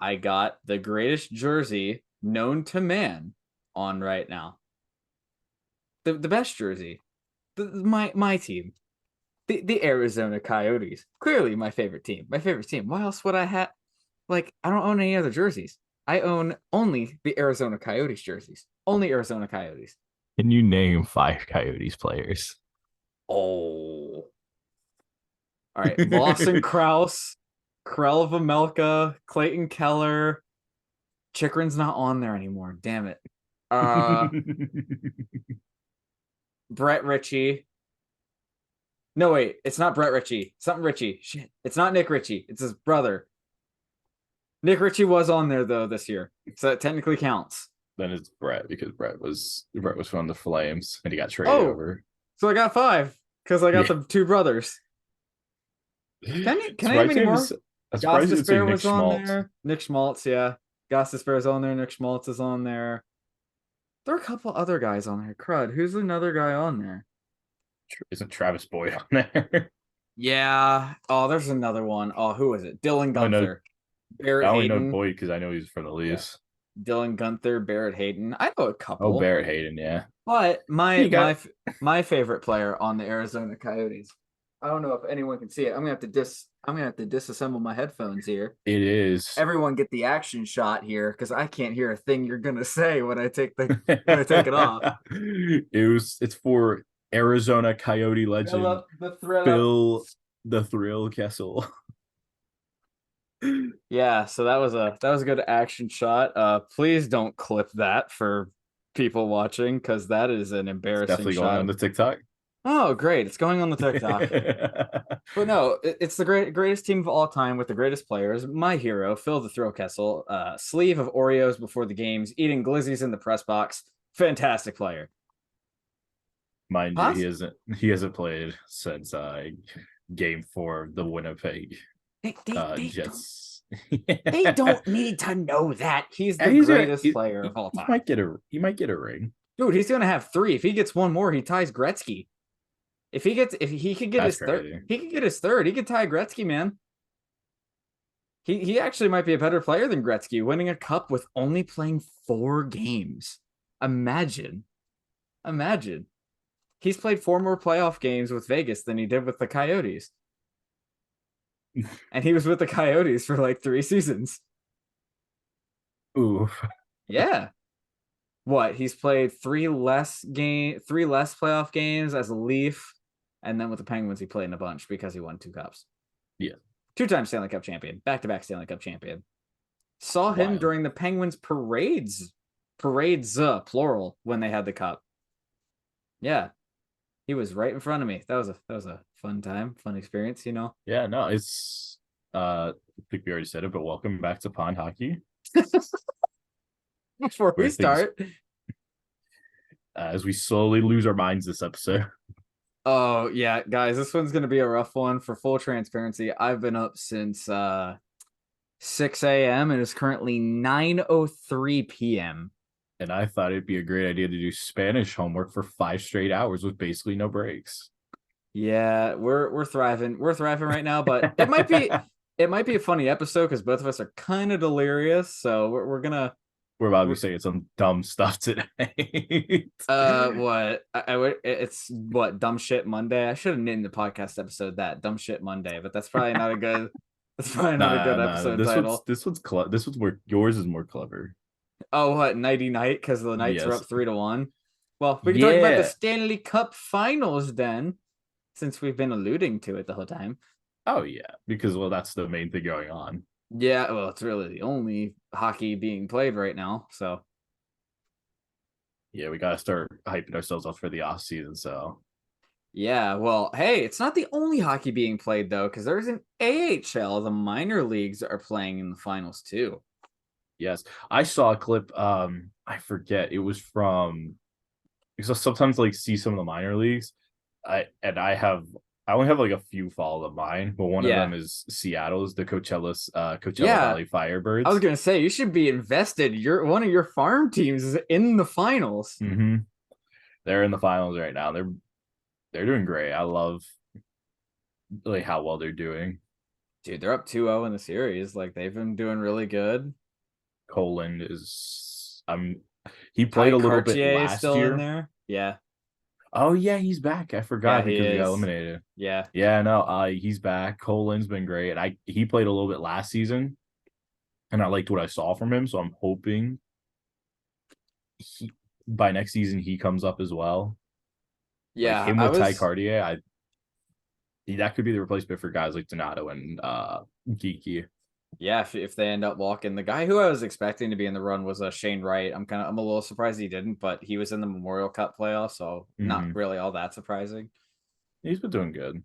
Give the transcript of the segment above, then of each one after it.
I got the greatest jersey known to man on right now. The best jersey. My team. The Arizona Coyotes. Clearly my favorite team. My favorite team. Why else would I have like I don't own any other jerseys. I own only the Arizona Coyotes jerseys. Only Arizona Coyotes. Can you name 5 Coyotes players? Oh. All right. Lawson Krause, Krell Vamelka, Clayton Keller. Chikrin's not on there anymore. Damn it. Brett Ritchie. No, wait, it's not Brett Ritchie. Something Ritchie. Shit. It's not Nick Ritchie. It's his brother. Nick Ritchie was on there though this year. So it technically counts. Then it's Brett because Brett was from the Flames and he got traded Oh, over. so I got 5 because I got Yeah. the 2 brothers. Can I name Surprised any you didn't more? s- I'm Goss surprised you didn't say Despair Nick was on Schmaltz. there. Nick Schmaltz, yeah. Goss Despair's on there. Nick Schmaltz is on there. There are a couple other guys on there. Crud. Who's another guy on there? Isn't Travis Boyd on there? Yeah. Oh, there's another one. Oh, who is it? Dylan I know Gunther. I Barrett only know Hayden. Boyd because I know he's from the Yeah. Leafs. Dylan Gunther, Barrett Hayden. I know a Oh, couple. Barrett Hayden, yeah. But my You got my my favorite player on the Arizona Coyotes. I don't know if anyone can see it. I'm gonna have to disassemble my headphones here. it is. Everyone get the action shot here because I can't hear a thing you're gonna say when I take it off. It's for Arizona Coyote Thrill legend up the thrill up. Phil the Thrill Kessel. Yeah, so that was a good action shot. Please don't clip that for people watching because that is an It's embarrassing definitely going shot. on the TikTok. Oh, great! It's going on the TikTok. But no, it's the greatest team of all time with the greatest players. My hero, Phil the Thrill Kessel, sleeve of Oreos before the games, eating glizzies in the press box. Fantastic player. Mind you, Poss- he hasn't played since game 4 of the Winnipeg Jets. they don't need to know that. He's the He's gonna greatest player of all he time. might get a ring. Dude, he's gonna have 3. If he gets one more, he ties Gretzky. If he could get That's his third, crazy. he could get his third. He could tie Gretzky, man. He actually might be a better player than Gretzky, winning a cup with only playing 4 games. Imagine. Imagine. He's played 4 more playoff games with Vegas than he did with the Coyotes. And he was with the Coyotes for like 3 seasons. Ooh. Yeah. What? He's played 3 less playoff games as a Leaf, and then with the Penguins he played in a bunch because he won 2 cups. Yeah. 2-time Stanley Cup champion, back-to-back Stanley Cup champion. Saw him Wild. during the Penguins parades, plural, when they had the cup. Yeah, he was right in front of me. That was a fun time, fun experience, you know. Yeah, no, it's I think we already said it, but welcome back to Pond Hockey. Before we Where things start, as we slowly lose our minds this episode. oh yeah, guys, this one's gonna be a rough one. For full transparency, I've been up since 6 a.m. and it's currently 9:03 p.m. And I thought it'd be a great idea to do Spanish homework for 5 straight hours with basically no breaks. Yeah, we're thriving. We're thriving right now, but it might be a funny episode because both of us are kind of delirious. So we're gonna We're about to say some dumb stuff today. what it's what dumb shit Monday. I should have named the podcast episode that dumb shit Monday, but that's probably not a good Nah. episode title. This one's more yours is more clever. Oh, what Nighty Night because the Knights are Yes. up 3-1. Well, we can talk about the Yeah. Stanley Cup Finals then, since we've been alluding to it the whole time. Oh yeah, because that's the main thing going on. Yeah, well, it's really the only hockey being played right now. So Yeah, we gotta start hyping ourselves up for the off season. So yeah, well, hey, it's not the only hockey being played though, because there's an AHL. The minor leagues are playing in the finals too. yes, I saw a clip. I forget it was from because I sometimes like see some of the minor leagues. I only have like a few follow of mine, but one of Yeah. them is Seattle's the Coachella Yeah. Valley Firebirds. I was gonna say you should be invested. One of your farm teams is in the finals. Mm-hmm. They're in the finals right now. They're doing great. I love like how well they're doing. Dude, they're up 2-0 in the series. Like they've been doing really good. Colin is he played Ty a little bit Cartier is last still in year. there. Yeah. Oh yeah, he's back. I Yeah, forgot he because he got is. eliminated. Yeah. Yeah, no, he's back. Colin's been great. And he played a little bit last season, and I liked what I saw from him. So I'm hoping he by next season he comes up as well. Like Yeah, him I with Ty was Cartier, that could be the replacement for guys like Donato and Geeky. yeah, if they end up walking, the guy who I was expecting to be in the run was Shane Wright. I'm a little surprised he didn't, but he was in the Memorial Cup playoff, so not Mm-hmm. really all that surprising. He's been doing good.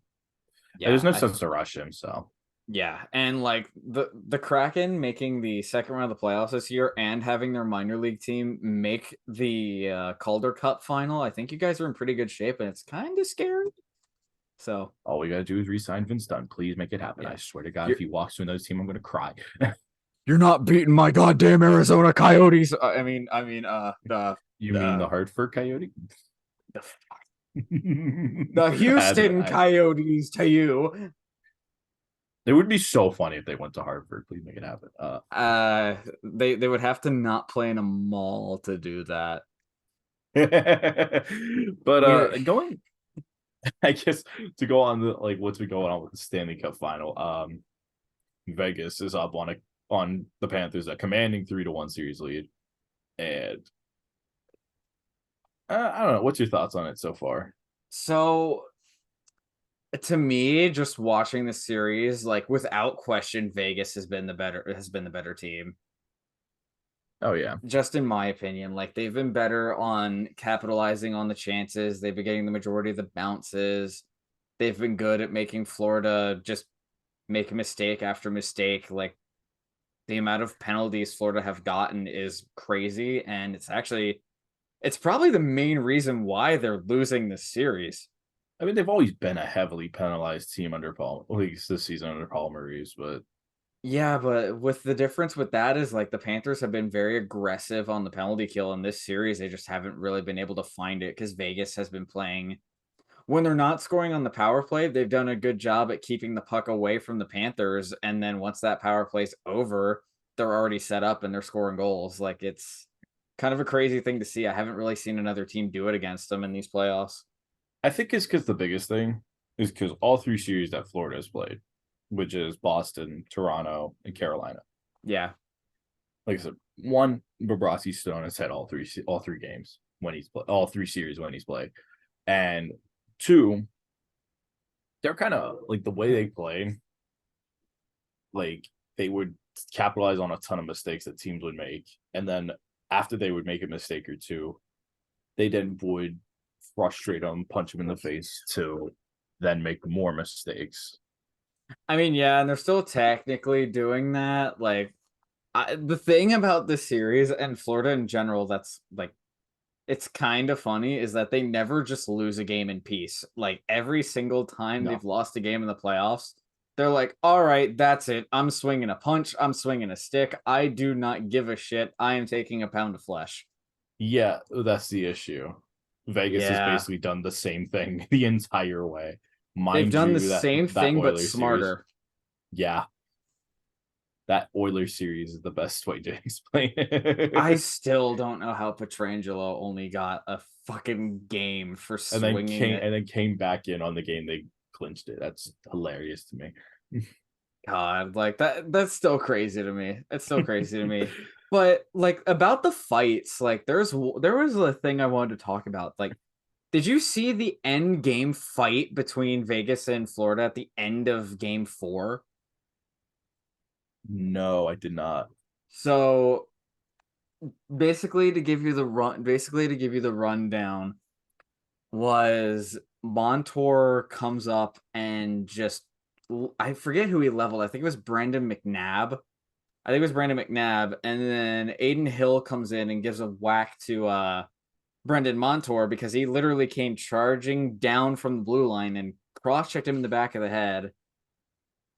There's Yeah, no I sense to rush him. So yeah, and like the Kraken making the second round of the playoffs this year and having their minor league team make the Calder Cup final, I think you guys are in pretty good shape, and it's kind of scary. So all we gotta do is resign Vince Dunn. Please make it happen. yeah, I swear to God, you're if he walks to another team, I'm gonna cry. you're not beating my goddamn Arizona Coyotes. You mean the The Hartford Coyote? the the Houston I Coyotes to you. It would be so funny if they went to Hartford. Please make it happen. They would have to not play in a mall to do that. But We're going, I guess to go on the like what's been going on with the Stanley Cup final. Vegas is up on the Panthers, a commanding 3-1 series lead, and I don't know. What's your thoughts on it so far? so to me, just watching the series, like without question, Vegas has been the better team. Oh yeah, Just in my opinion, like they've been better on capitalizing on the chances. They've been getting the majority of the bounces. They've been good at making Florida just make mistake after mistake. Like the amount of penalties Florida have gotten is crazy, and it's probably the main reason why they're losing this series. I mean they've always been a heavily penalized team under Paul, at least this season under Paul Maurice, but Yeah, but with the difference with that is like the Panthers have been very aggressive on the penalty kill in this series. They just haven't really been able to find it because Vegas has been playing when they're not scoring on the power play. They've done a good job at keeping the puck away from the Panthers, and then once that power play's over, they're already set up and they're scoring goals. Like it's kind of a crazy thing to see. I haven't really seen another team do it against them in these playoffs. I think it's because the biggest thing is because all three series that Florida has played, which is Boston, Toronto, and Carolina. Yeah. Like I said, one, Bobrovsky Stone has had all three games when he's all three series when he's played, and two, they're kind of like the way they play, like they would capitalize on a ton of mistakes that teams would make, and then after they would make a mistake or two, they then would frustrate them, punch them in the face to then make more mistakes. I mean, yeah, and they're still technically doing that. Like the thing about this series and Florida in general that's like it's kind of funny is that they never just lose a game in peace. Like every single time No, they've lost a game in the playoffs, they're like, "All right, that's it. I'm swinging a punch. I'm swinging a stick. I do not give a shit. I am taking a pound of flesh." yeah, that's the issue. Vegas has Yeah. basically done the same thing the entire way. They've Mind done the you, that same that thing but Oilers series, smarter. yeah, that Oilers series is the best way to explain I it. still don't know how Petrangelo only got a fucking game for and then swinging it. came back in on the game they clinched it. That's hilarious to me. God, like that's still crazy to me. It's still crazy to me. But like about the fights, like there was a thing I wanted to talk about. Like, did you see the end game fight between Vegas and Florida at the end of game 4? No, I did not. So basically to give you the rundown was Montour comes up and just I forget who he leveled. I think it was Brandon McNabb. And then Aiden Hill comes in and gives a whack to Brendan Montour because he literally came charging down from the blue line and cross-checked him in the back of the head.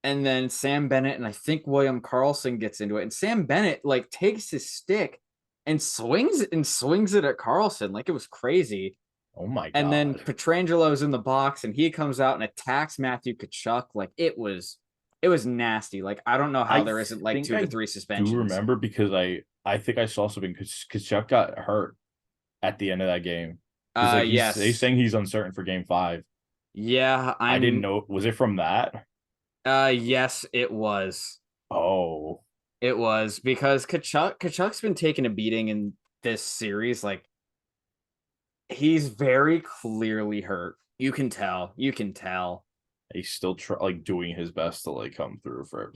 And then Sam Bennett and I think William Carlson gets into it. And Sam Bennett like takes his stick and swings it at Carlson like it was crazy. Oh my And then god. Petrangelo's in the box and he comes out and attacks Matthew Tkachuk like it was It was nasty. Like I don't know how I there isn't like think 2 to I 3 do suspensions. remember because I think I saw something because Chuck got hurt at the end of that game because like he's Yes. saying he's uncertain for game 5. Yeah, I didn't I'm know. Was it from that? yes, it was. Oh, It was because Kachuk's been taking a beating in this series. Like he's very clearly hurt. You can tell. You can tell. he's still like doing his best to like come through for.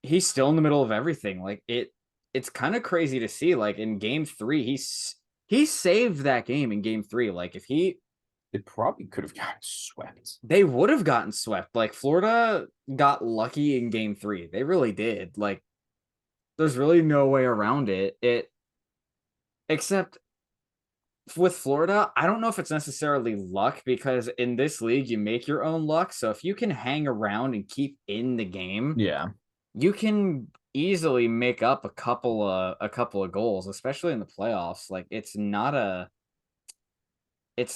He's still in the middle of everything. Like it's kind of crazy to see. Like in game 3, he saved that game in game 3. Like if he It probably could have gotten swept. they would have gotten swept. Like Florida got lucky in game 3. They really did. Like there's really no way around it. It except with Florida, I don't know if it's necessarily luck because in this league you make your own luck. So if you can hang around and keep in the game, Yeah, you can easily make up a couple of goals, especially in the playoffs. Like it's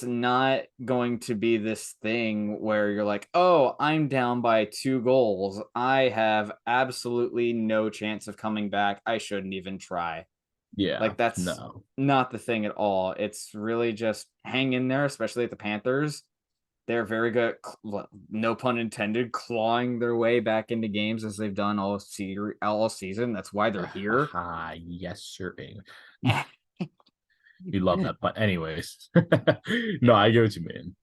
not going to be this thing where you're like, "Oh, I'm down by 2 goals. I have absolutely no chance of coming back. I shouldn't even try." yeah, Like that's no, not the thing at all. It's really just hang in there, especially at the Panthers. They're very good, no pun intended, clawing their way back into games as they've done all season. That's why they're here. yes, sir. You love that, but anyways, no, I get what you mean.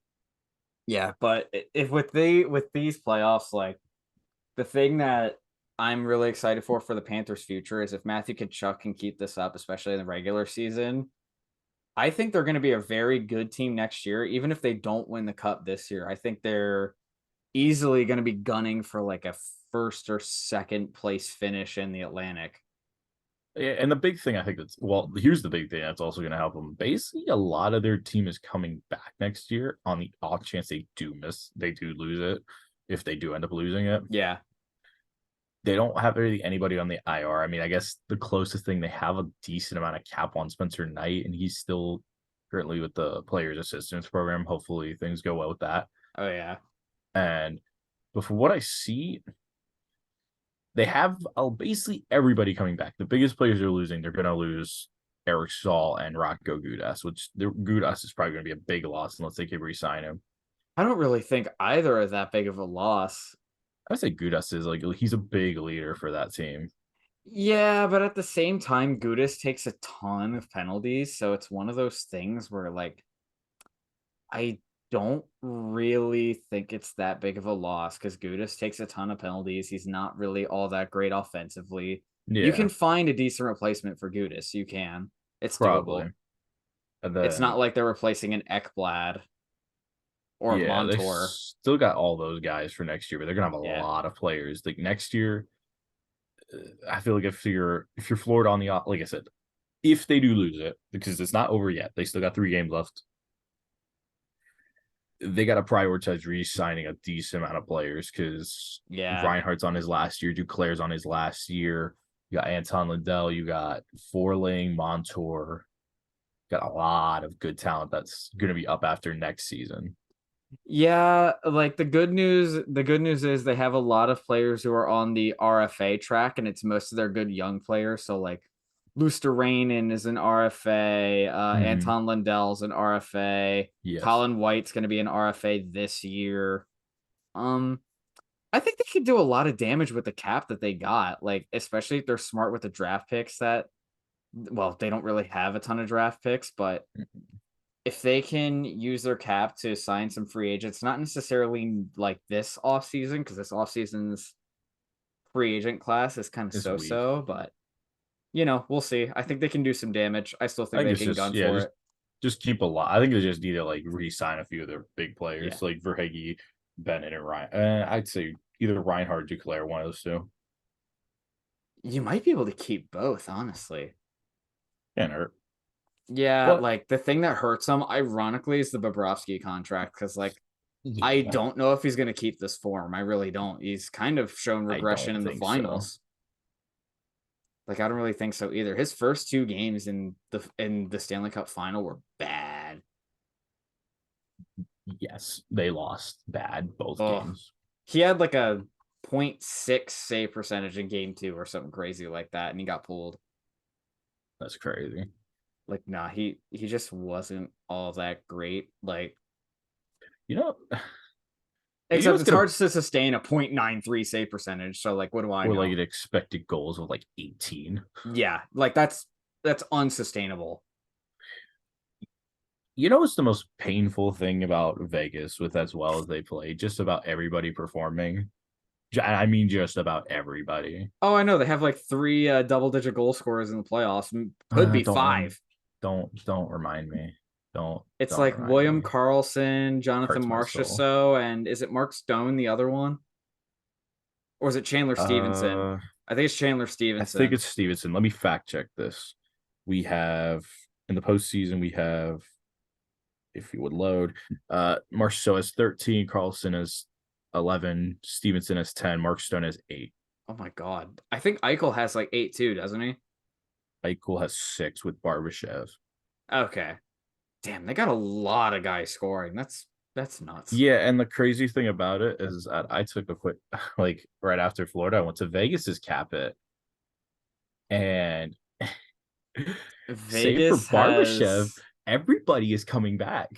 Yeah, but if with these playoffs, like the thing that I'm really excited for the Panthers' future is if Matthew Tkachuk can keep this up, especially in the regular season. I think they're going to be a very good team next year, even if they don't win the cup this year. I think they're easily going to be gunning for like a first or second place finish in the Atlantic. Yeah, and the big thing I think that's well, here's the big thing that's also going to help them. Basically, a lot of their team is coming back next year on the off chance they do lose it. If they do end up losing it, Yeah. they don't have really anybody on the IR. I mean, I guess the closest thing they have a decent amount of cap on Spencer Knight, and he's still currently with the players assistance program. Hopefully, things go well with that. Oh yeah. And but from what I see, they have basically everybody coming back. The biggest players they're losing, they're going to lose Eric Saul and Rocco Gudas, which Gudas is probably going to be a big loss unless they can re-sign him. I don't really think either are that big of a loss. I would say Gudas is like he's a big leader for that team. Yeah, but at the same time, Gudis takes a ton of penalties, so it's one of those things where like I don't really think it's that big of a loss because Gudis takes a ton of penalties. He's not really all that great offensively. You Yeah, can find a decent replacement for Gudis. You can. It's doable. probably. And It's not then like they're replacing an Ekblad or a yeah, they Montour. still got all those guys for next year, but they're gonna have a Yeah. lot of players. Like next year, I feel like if you're Florida on the like I said, if they do lose it because it's not over yet, they still got 3 games left. They got to prioritize re-signing a decent amount of players because Yeah. Reinhardt's on his last year, Duclair's on his last year. You got Anton Lindell, you got Forling, Montour. Got a lot of good talent that's going to be up after next season. Yeah, like the good news is they have a lot of players who are on the RFA track, and it's most of their good young players. So like Luster is an RFA, Mm-hmm. Anton Lindell's an RFA, Yes. Colin White's gonna be an RFA this year. Um, I think they could do a lot of damage with the cap that they got, like especially if they're smart with the draft picks that well, they don't really have a ton of draft picks, but if they can use their cap to sign some free agents, not necessarily like this offseason, because this offseason's free agent class is kind of It's so weak. so, but we'll see. I think they can do some damage. I still I think think they it's can just gun yeah, for just it. just keep a lot. I think they just need to like re-sign a few of their big Yeah. players like Verhage, Bennett, and Ryan. I'd say either Reinhardt, Duclair, one of those two. You might be able to keep both, honestly. Can't hurt. Yeah, But like the thing that hurts them, ironically, is the Bobrovsky contract, because like I yeah, don't know if he's gonna keep this form. I really don't. He's kind of shown I regression don't in the think so. finals. Like I don't really think so either. His first 2 games in the Stanley Cup final were bad. Yes, they lost bad both Oh, games. he had like a .6 save percentage in game 2 or something crazy like that, and he got pulled. That's crazy. Like, nah, he just wasn't all that great. Like, You know, you know except what's it's gonna hard to sustain a .93 save percentage. So, like, what do I or like know? an expected goals of like 18. Yeah, like that's unsustainable. You know what's the most painful thing about Vegas with as well as they play? Just about everybody performing. I mean, just about everybody. Oh, I know they have like 3 double-digit goal scorers in the playoffs. Could be Don't 5. don't remind me. Don't It's don't like remind William me. Karlsson, Jonathan Hurts my soul. Marchessault, and is it Mark Stone the other one? Or is it Chandler Stevenson? Uh, I think it's Chandler I think Stevenson. it's Stevenson. Let me fact check this. We have in the postseason, we have, if you would load, Marchessault has 13, Carlson has 11, Stevenson has 10, Mark Stone has 8. Oh my god. I think Eichel has like 8 too, doesn't he? Eichel has 6 with Barbashev. Okay. Damn, they got a lot of guys scoring. That's nuts. Yeah, and the crazy thing about it is that I took a quick, like right after Florida, I went to Vegas's cap it, and save for Vegas Barbashev, has everybody is coming back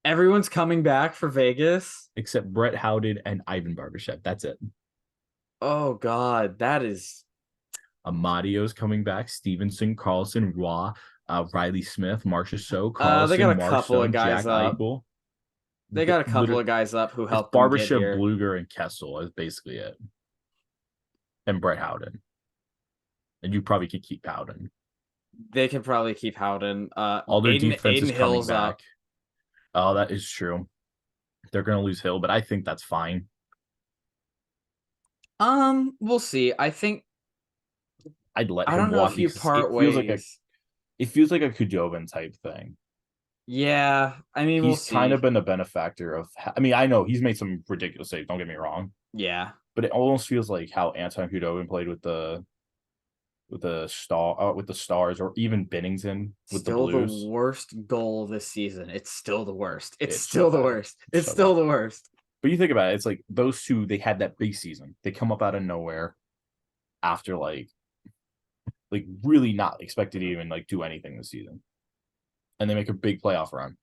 everyone's coming back for Vegas. except Brett Howden and Ivan Barbashev. That's it. Oh god, that is Amadio's coming back. Stevenson, Carlson, Raw, Riley Smith, Marcia So, they got Carlson, a Mark couple of Stone, guys Jack up. Eichel. They got a couple Literally, of guys up who it's helped them get Barbashev, here. Bluger, and Kessel is basically it, and Brett Howden. And you probably could keep Howden. They can probably keep Howden. All their defense Aiden is coming Hill's back. up. Oh, that is true. They're going to lose Hill, but I think that's fine. We'll see. I think I'd let I him don't know walk if you because part ways. it feels like a Kudobin type thing. Yeah, I mean, we'll He's kind of see. been a benefactor of. I mean, I know he's made some ridiculous saves. Don't get me wrong, Yeah, but it almost feels like how Anton Kudobin played with the Stars, or even Bennington with the still the Blues. worst goal this season. It's still the worst. It's It's so still the bad, worst. it's It's so still bad. the worst. But you think about it, it's like those two. They had that big season. They come up out of nowhere after like really not expected to even like do anything this season, and they make a big playoff run.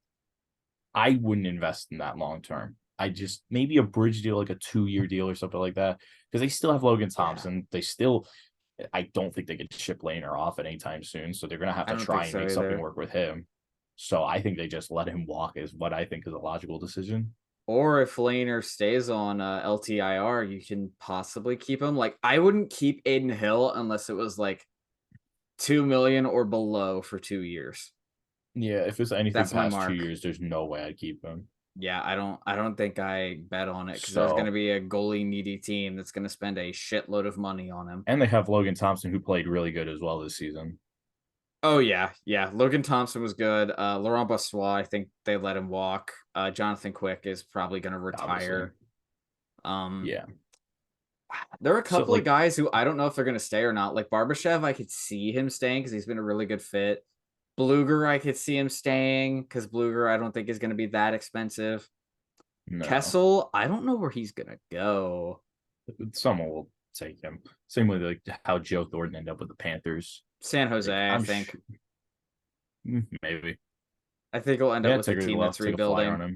I wouldn't invest in that long term. I just maybe a bridge deal, like a 2-year deal or something like that, because they still have Logan Yeah, Thompson. They still, I don't think they could ship Laner off at any time soon. So they're gonna have I to don't think try and so make something either. work with him. So I think they just let him walk is what I think is a logical decision. Or if Laner stays on LTIR, you can possibly keep him. Like, I wouldn't keep Aiden Hill unless it was like 2 million or below for 2 years. Yeah, if it's anything That's my past two mark. years, there's no way I'd keep him. Yeah, I don't think I bet on it because there's going to So, be a goalie needy team that's going to spend a shitload of money on him. and they have Logan Thompson who played really good as well this season. Oh yeah, yeah. Logan Thompson was good. Laurent Brossoit, I think they let him walk. Jonathan Quick is probably going to Obviously, retire. Um, yeah. there are a So couple of like, guys who I don't know if they're going to stay or not. Like Barbashev, I could see him staying because he's been a really good fit. Bluger, I could see him staying because Bluger, I don't think is going to be that expensive. no, Kessel, I don't know where he's going to go. someone will take him. Same with like how Joe Thornton ended up with the Panthers. San Jose, Like I think. maybe. I think he'll end up Yeah, with a take a team well, that's take a flyer on rebuilding. him.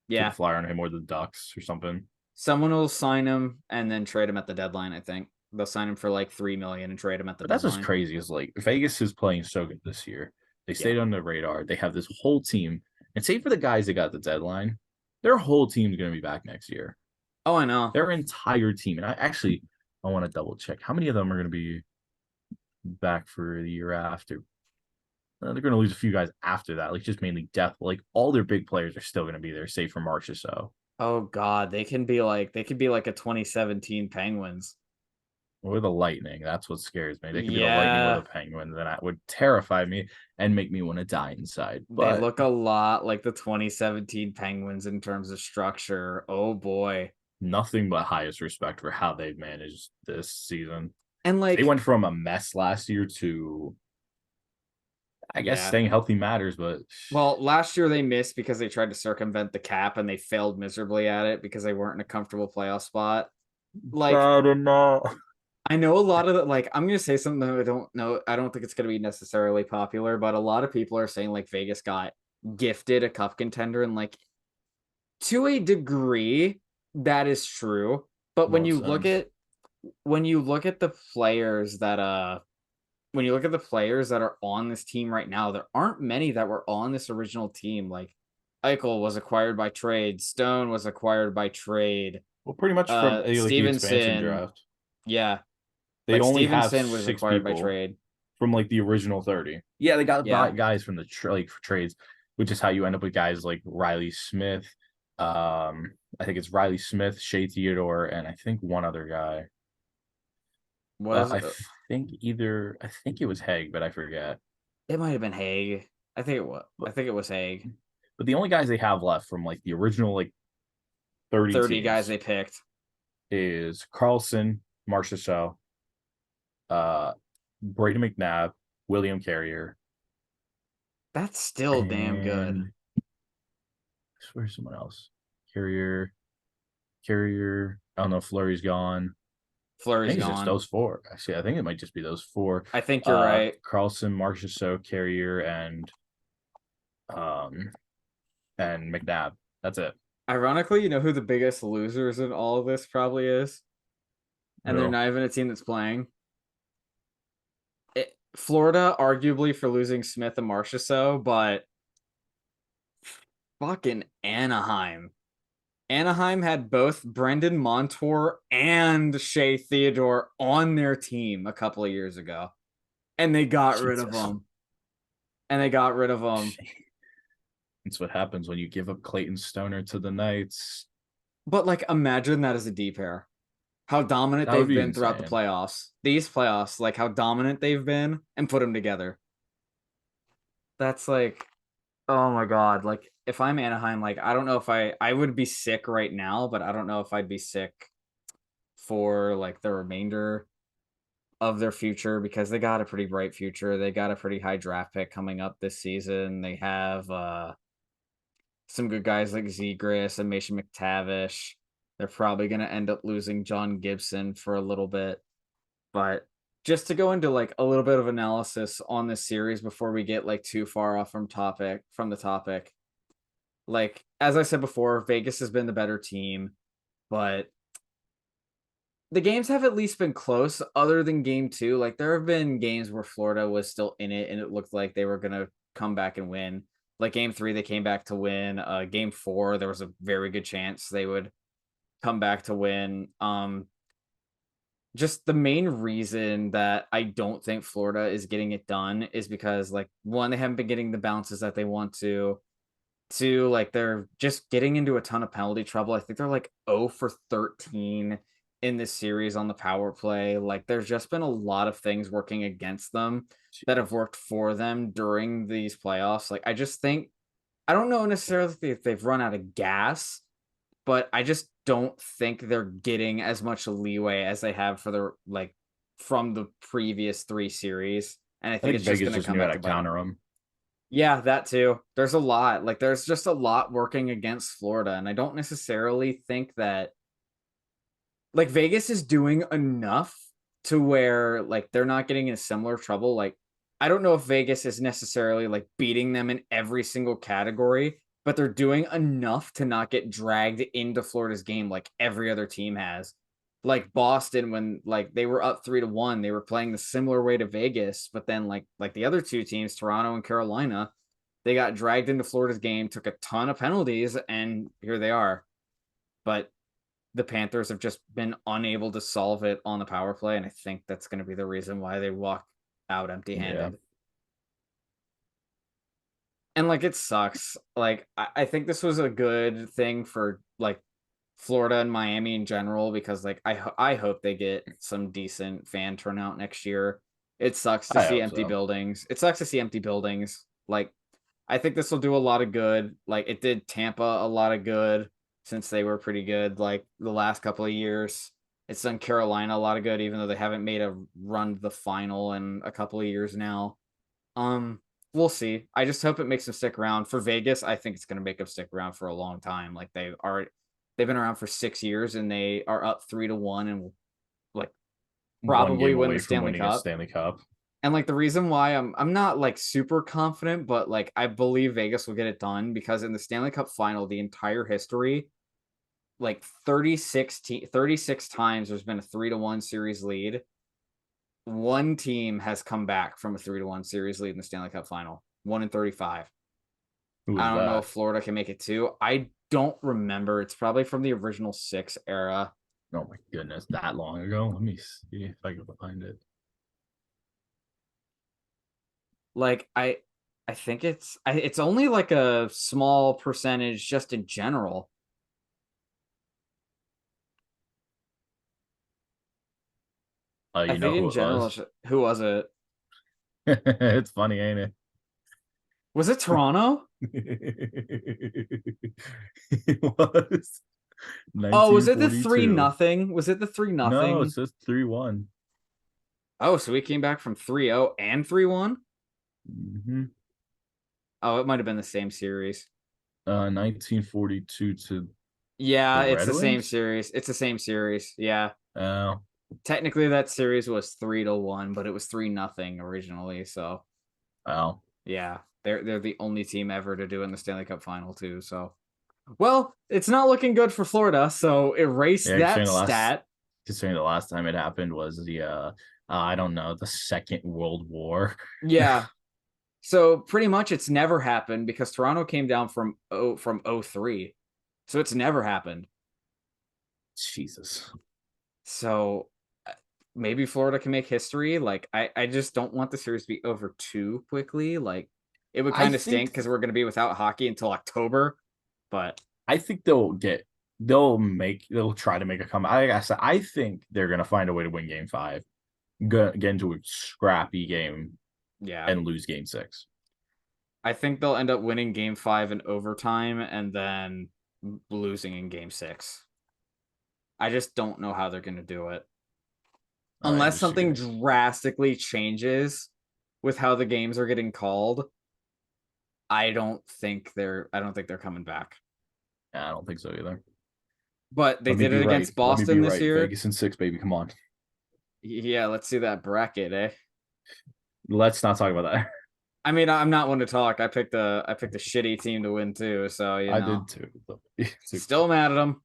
Take a Yeah, flyer on him or the Ducks or something. someone will sign him and then trade him at the deadline. I think they'll sign him for like 3 million and trade him at the But that's what's deadline. crazy is like Vegas is playing so good this year. They Yeah. stayed on the radar. They have this whole team, and save for the guys that got the deadline, their whole team's going to be back next year. Oh, I know. Their entire team, and I want to double check how many of them are going to be back for the year after. They're going to lose a few guys after that, like just mainly depth. Like all their big players are still going to be there, save for March or so. Oh God, they could be like a 2017 Penguins. Or the Lightning. That's what scares me. They could be the Lightning or the Yeah, Penguin. Then that would terrify me and make me want to die inside. they But look a lot like the 2017 Penguins in terms of structure. Oh boy. nothing but highest respect for how they've managed this season. And They like, went from a mess last year to, I guess, yeah. staying healthy matters, but Well, last year they missed because they tried to circumvent the cap and they failed miserably at it because they weren't in a comfortable playoff spot. Like, I don't know. I know a lot of the, like, I'm gonna say something that I don't know. I don't think it's gonna be necessarily popular, but a lot of people are saying like Vegas got gifted a cup contender, and like to a degree, that is true. But when Most you look sense. at when you look at the players that when you look at the players that are on this team right now, there aren't many that were on this original team. Like Eichel was acquired by trade, Stone was acquired by trade, Well, pretty much from like the expansion Stevenson, draft, yeah, they like only have Stevenson was six acquired by people trade. from like the original 30. Yeah, they got Yeah. guys from the like trades, which is how you end up with guys like Riley Smith. I think it's Riley Smith, Shea Theodore, and I think one other guy. Was I think it was Haig, but I forget. it might have been Haig. I But think it was Haig. the only guys they have left from like the original like 30 30 guys teams they picked. is Carlson, Marchessault, uh, Brady McNabb, William Carrier, That's still damn good. and I swear someone else. Carrier. I don't know. Flurry's gone. I Flurry's think it's just gone. those four. Actually, I think it might just be those four. I think you're right. Carlson, Marchessault, Carrier, um and McNabb. That's it. Ironically, you know who the biggest losers in all of this probably is? And they're No. not even a team that's playing. Florida, arguably for losing Smith and Marchessault, but fucking Anaheim. Anaheim had both Brendan Montour and Shea Theodore on their team a couple of years ago, and they got rid of Jesus. them. And they got rid of them. That's what happens when you give up Clayton Stoner to the Knights. But like, imagine that as a D pair. How dominant That would they've be been throughout the insane. playoffs. These playoffs, like how dominant they've been, and put them together. That's like, oh my god. Like, if I'm Anaheim, like I don't know if I would be sick right now, but I don't know if I'd be sick for like the remainder of their future because they got a pretty bright future. They got a pretty high draft pick coming up this season. They have some good guys like Zegras and Mason McTavish. They're probably going to end up losing John Gibson for a little bit. But just to go into like a little bit of analysis on this series before we get like too far off from the topic. Like as I said before, Vegas has been the better team, but the games have at least been close other than game 2. Like there have been games where Florida was still in it and it looked like they were going to come back and win. Like game 3 they came back to win. Game 4 there was a very good chance they would come back to win. Just the main reason that I don't think Florida is getting it done is because like one, they haven't been getting the bounces that they want to. Two, like they're just getting into a ton of penalty trouble. I think they're like 0 for 13 in this series on the power play. Like there's just been a lot of things working against them that have worked for them during these playoffs. Like I just think I don't know necessarily if they've run out of gas, but I just don't think they're getting as much leeway as they have for the like from the previous 3 series. And I I think think it's just Vegas going to just come knew how back to to bite them. counter them. Yeah, that too. There's a lot. Like there's just a lot working against Florida, and I don't necessarily think that like Vegas is doing enough to where like they're not getting in similar trouble. Like I don't know if Vegas is necessarily like beating them in every single category, but they're doing enough to not get dragged into Florida's game like every other team has. Like Boston, when like they were up 3-1, they were playing the similar way to Vegas, but then like the other two teams, Toronto and Carolina, they got dragged into Florida's game, took a ton of penalties, and here they are. But the Panthers have just been unable to solve it on the power play, and I think that's going to be the reason why they walk out Yeah. empty-handed. And like it sucks. Like I think this was a good thing for like Florida and Miami in general because like I hope they get some decent fan turnout next year. It sucks to I see hope empty so. buildings. It sucks to see empty buildings. Like I think this will do a lot of good. Like it did Tampa a lot of good since they were pretty good like the last couple of years. It's done Carolina a lot of good even though they haven't made a run to the final in a couple of years now. Um we'll see. I just hope it makes them stick around. For Vegas, I think it's going to make them stick around for a long time. Like they are They've been around for 6 years, and they are up 3-1, and will like One probably game win away the from Stanley winning a Cup. Stanley Cup. And like the reason why I'm not like super confident, but like I believe Vegas will get it done because in the Stanley Cup final, the entire history, like 36 times there's been a 3-1 series lead. One team has come back from a 3-1 series lead in the Stanley Cup final. 1 in 35. Who I is don't know if that? Florida can make it too. I don't remember. It's probably from the original 6 era. Oh my goodness, that long ago? Let me see if I can find it. Like I think it's only like a small percentage just in general. I You know think in who it general, was? who was it? It's funny, ain't it? Was it Toronto? It was Oh, was it the three 1942. nothing? Was it the three No, it nothing? says 3-1. Oh, so we came back from 3-0 and 3-1? Mm-hmm. Oh, it might have been the same series. 1942 to the Yeah, it's Red the same Wings. series. It's the same series. Yeah. Oh, Technically that series was 3-1, but it was 3-0 originally, so wow. yeah. They're the only team ever to do it in the Stanley Cup final too, so well, it's not looking good for Florida, so erase Yeah, that stat. considering the last time it happened was the I don't know, the Second World War. Yeah. So pretty much it's never happened because Toronto came down from 03. So it's never happened. Jesus. So maybe Florida can make history. Like I just don't want the series to be over too quickly. Like it would I kind of stink think because we're going to be without hockey until October. But I think they'll try to make a comeback. Like I said, I think they're gonna find a way to win game 5, get into a scrappy game yeah, and lose game 6. I think they'll end up winning game 5 in overtime and then losing in game 6. I just don't know how they're going to do it. I Unless something disagree. drastically changes with how the games are getting called, I don't think they're coming back. I don't think so either. But they Let me did be it right. against Let me be Boston this right. year. Vegas in 6, baby. Come on. Yeah, let's see that bracket, eh? Let's not talk about that. I mean, I'm not one to talk. I picked a shitty team to win too, so I did too. still mad at them.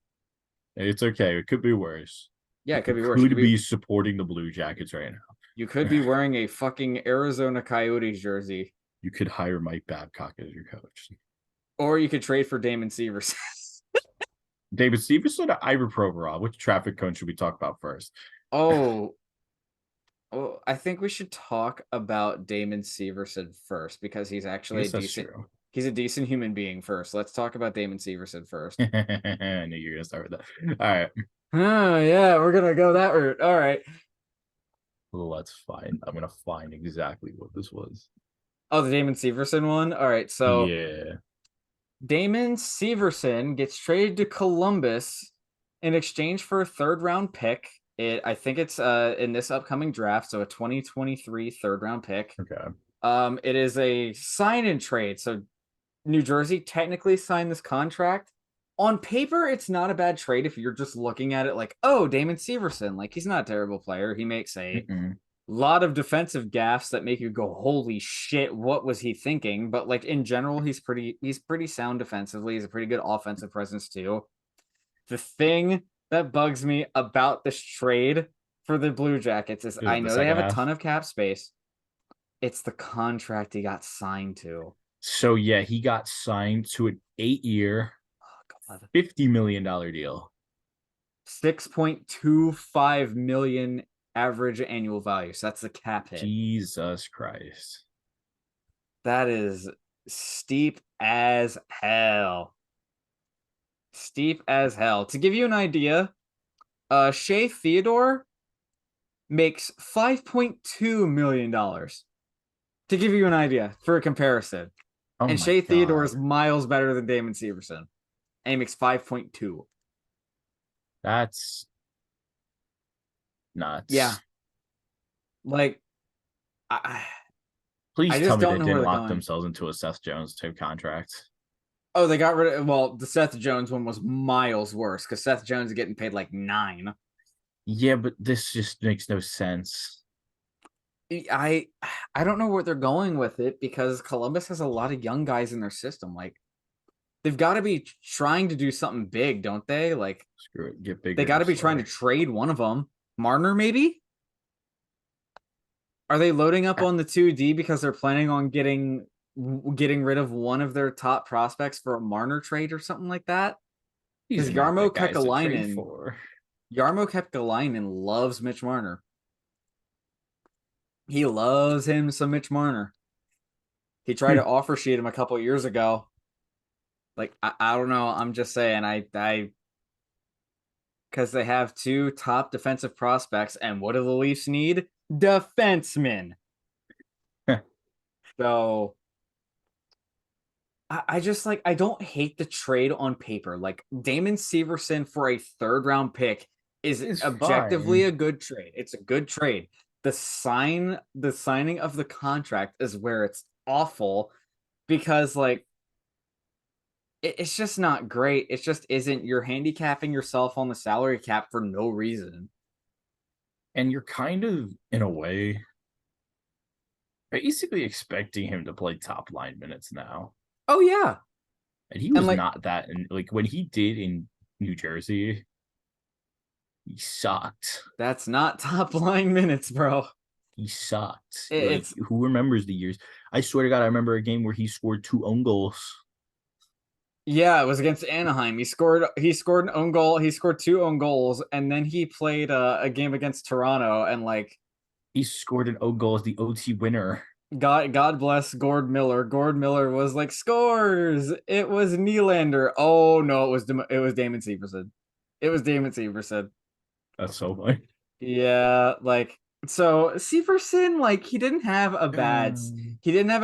It's okay. It could be worse. Yeah, it You could be worse. could be supporting the Blue Jackets right You could now. be wearing a fucking Arizona Coyotes jersey, You could hire Mike Babcock as your coach. or you could trade for Damon Severson. David Stevenson or Ivor Provorov? Which traffic cone should we talk about first? Oh, well, I think we should talk about Damon Severson first because he's I actually a guess that's decent. true. He's a decent human being first. Let's talk about Damon Severson first. I knew you were gonna start with that. All right. Oh yeah, we're gonna go that route. All right. Let's find. I'm gonna find exactly what this was. Oh, the Damon Severson one. All right. So Yeah. Damon Severson gets traded to Columbus in exchange for a third round pick. I think it's in this upcoming draft, so a 2023 third round pick. Okay. It is a sign and trade. So New Jersey technically signed this contract. On paper, it's not a bad trade if you're just looking at it like, oh, Damon Severson, like he's not a terrible player. He makes a Mm-mm. lot of defensive gaffes that make you go, holy shit, what was he thinking? But like in general, he's pretty sound defensively. He's a pretty good offensive presence too. The thing that bugs me about this trade for the Blue Jackets is Is I it the know they second have a half? ton of cap space. It's the contract he got signed to. So yeah, he got signed to an 8-year, Oh, God. $50 million deal. 6.25 million average annual value. So that's the cap hit. Jesus Christ. That is steep as hell. Steep as hell. To give you an idea, Shea Theodore makes $5.2 million. To give you an idea for a comparison. Oh And my Shea Theodore God. is miles better than Damon Severson. And he makes 5.2. That's Yeah. nuts. Like, I Please I tell just me don't they know where didn't they're lock going. themselves into a Seth Jones type contract. Oh, they got rid of. Well, the Seth Jones one was miles worse because Seth Jones is getting paid like 9. Yeah, but this just makes no sense. I I don't know where they're going with it because Columbus has a lot of young guys in their system. Like they've got to be trying to do something big, don't they? Like Screw it. Get they bigger got to to be trying to slay. trade one of them. Marner, maybe? Are they loading up on the 2D because they're planning on getting rid of one of their top prospects for a Marner trade or something like that? These Because are not the guys to trade for. Yarmo Kekalainen loves Mitch Marner. He loves him some Mitch Marner. He tried to offer sheet him a couple years ago. Like I don't know. I'm just saying. I because they have two top defensive prospects, and what do the Leafs need? Defensemen. So I just like I don't hate the trade on paper. Like Damon Severson for a third round pick is It's objectively fine. a good trade. It's a good trade. The signing of the contract is where it's awful because like it's just not great. It just isn't. You're handicapping yourself on the salary cap for no reason. And you're kind of, in a way, basically expecting him to play top line minutes now. Oh yeah. And he And was like not that. And like when he did in New Jersey, he sucked. that's not top line minutes, bro. He sucked. Like, It's who remembers the years? I swear to God, I remember a game where he scored 2 own goals. yeah, it was against Anaheim. He scored an own goal. He scored 2 own goals, and then he played a game against Toronto. And like, He scored an own goal as the OT winner. God bless Gord Miller. Gord Miller was like scores. It was Nylander. Oh no, it was Damon Severson. It was Damon Severson. That's so funny. Yeah, like so Severson, like Um, he didn't have a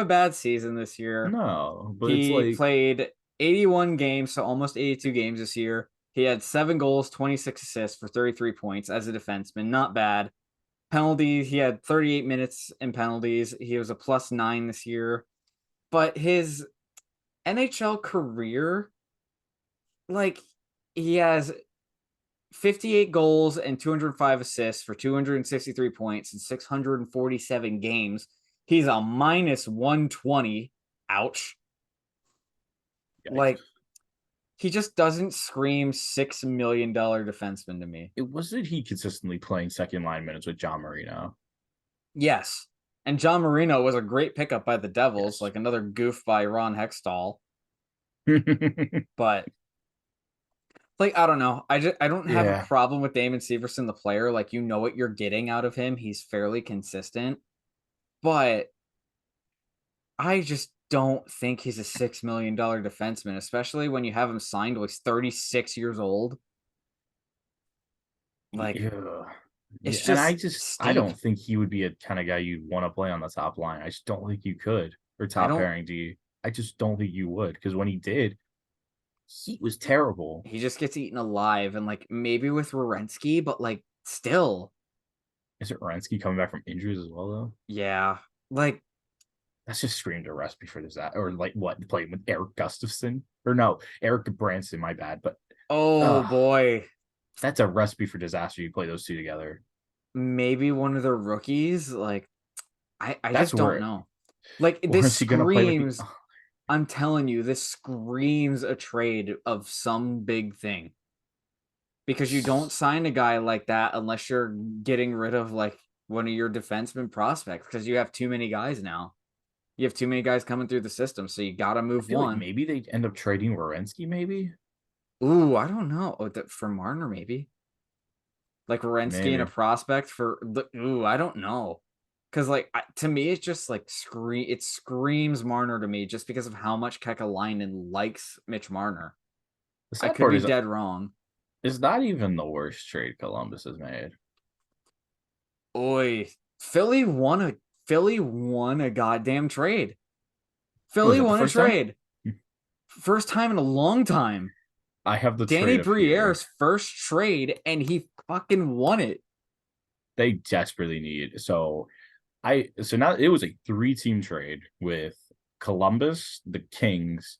bad season this year. no, but it's He like played 81 games, so almost 82 games this year. He had 7 goals, 26 assists for 33 points as a defenseman. Not bad. Penalties, he had 38 minutes in penalties. He was a +9 this year. But his NHL career, like, he has 58 goals and 205 assists for 263 points in 647 games. He's a -120. Ouch. yikes. Like, he just doesn't scream $6 million defenseman to me. It wasn't he consistently playing second line minutes with John Marino. Yes. And John Marino was a great pickup by the Devils, Yes. like another goof by Ron Hextall. But like I don't know. I don't have a Yeah. problem with Damon Severson, the player. Like you know what you're getting out of him. He's fairly consistent. But I just don't think he's a $6 million defenseman, especially when you have him signed when he's 36 years old. Like Yeah. Yeah. it's And just I steep. don't think he would be a kind of guy you'd want to play on the top line. I just don't think you could. Or I top don't pairing D. I just don't think you would. Because when he did, he was terrible. he just gets eaten alive and like maybe with Wierenski, but like still, Is it Rensky coming back from injuries as well, though? yeah. Like, That's just screamed a recipe for this. Or like what? Playing with Eric Gustafson? Or no, Eric Branson, my bad. But oh uh boy, that's a recipe for disaster. You play those two together. maybe one of the rookies. Like, I That's just don't where know. Like or this is he gonna play with the screams, I'm telling you, this screams a trade of some big thing. Because you don't sign a guy like that unless you're getting rid of like one of your defenseman prospects because you have too many guys now. You have too many guys coming through the system, so you got to I move feel like one. maybe they end up trading Wierenski, maybe? Ooh, I don't know. Oh, for Marner, maybe like Wierenski and a Maybe. prospect for. Ooh, I don't know, because like to me, it's just like It screams Marner to me just because of how much Kekalainen likes Mitch Marner. The I sad could part be is dead wrong. it's not even the worst trade Columbus has made. Oi, Philly won a goddamn trade. Was Philly it the won a first time? trade. First time in a long time. I have the Danny trade up here. Briere's first trade, and he fucking won it. They desperately need so now it was a 3-team trade with Columbus, the Kings,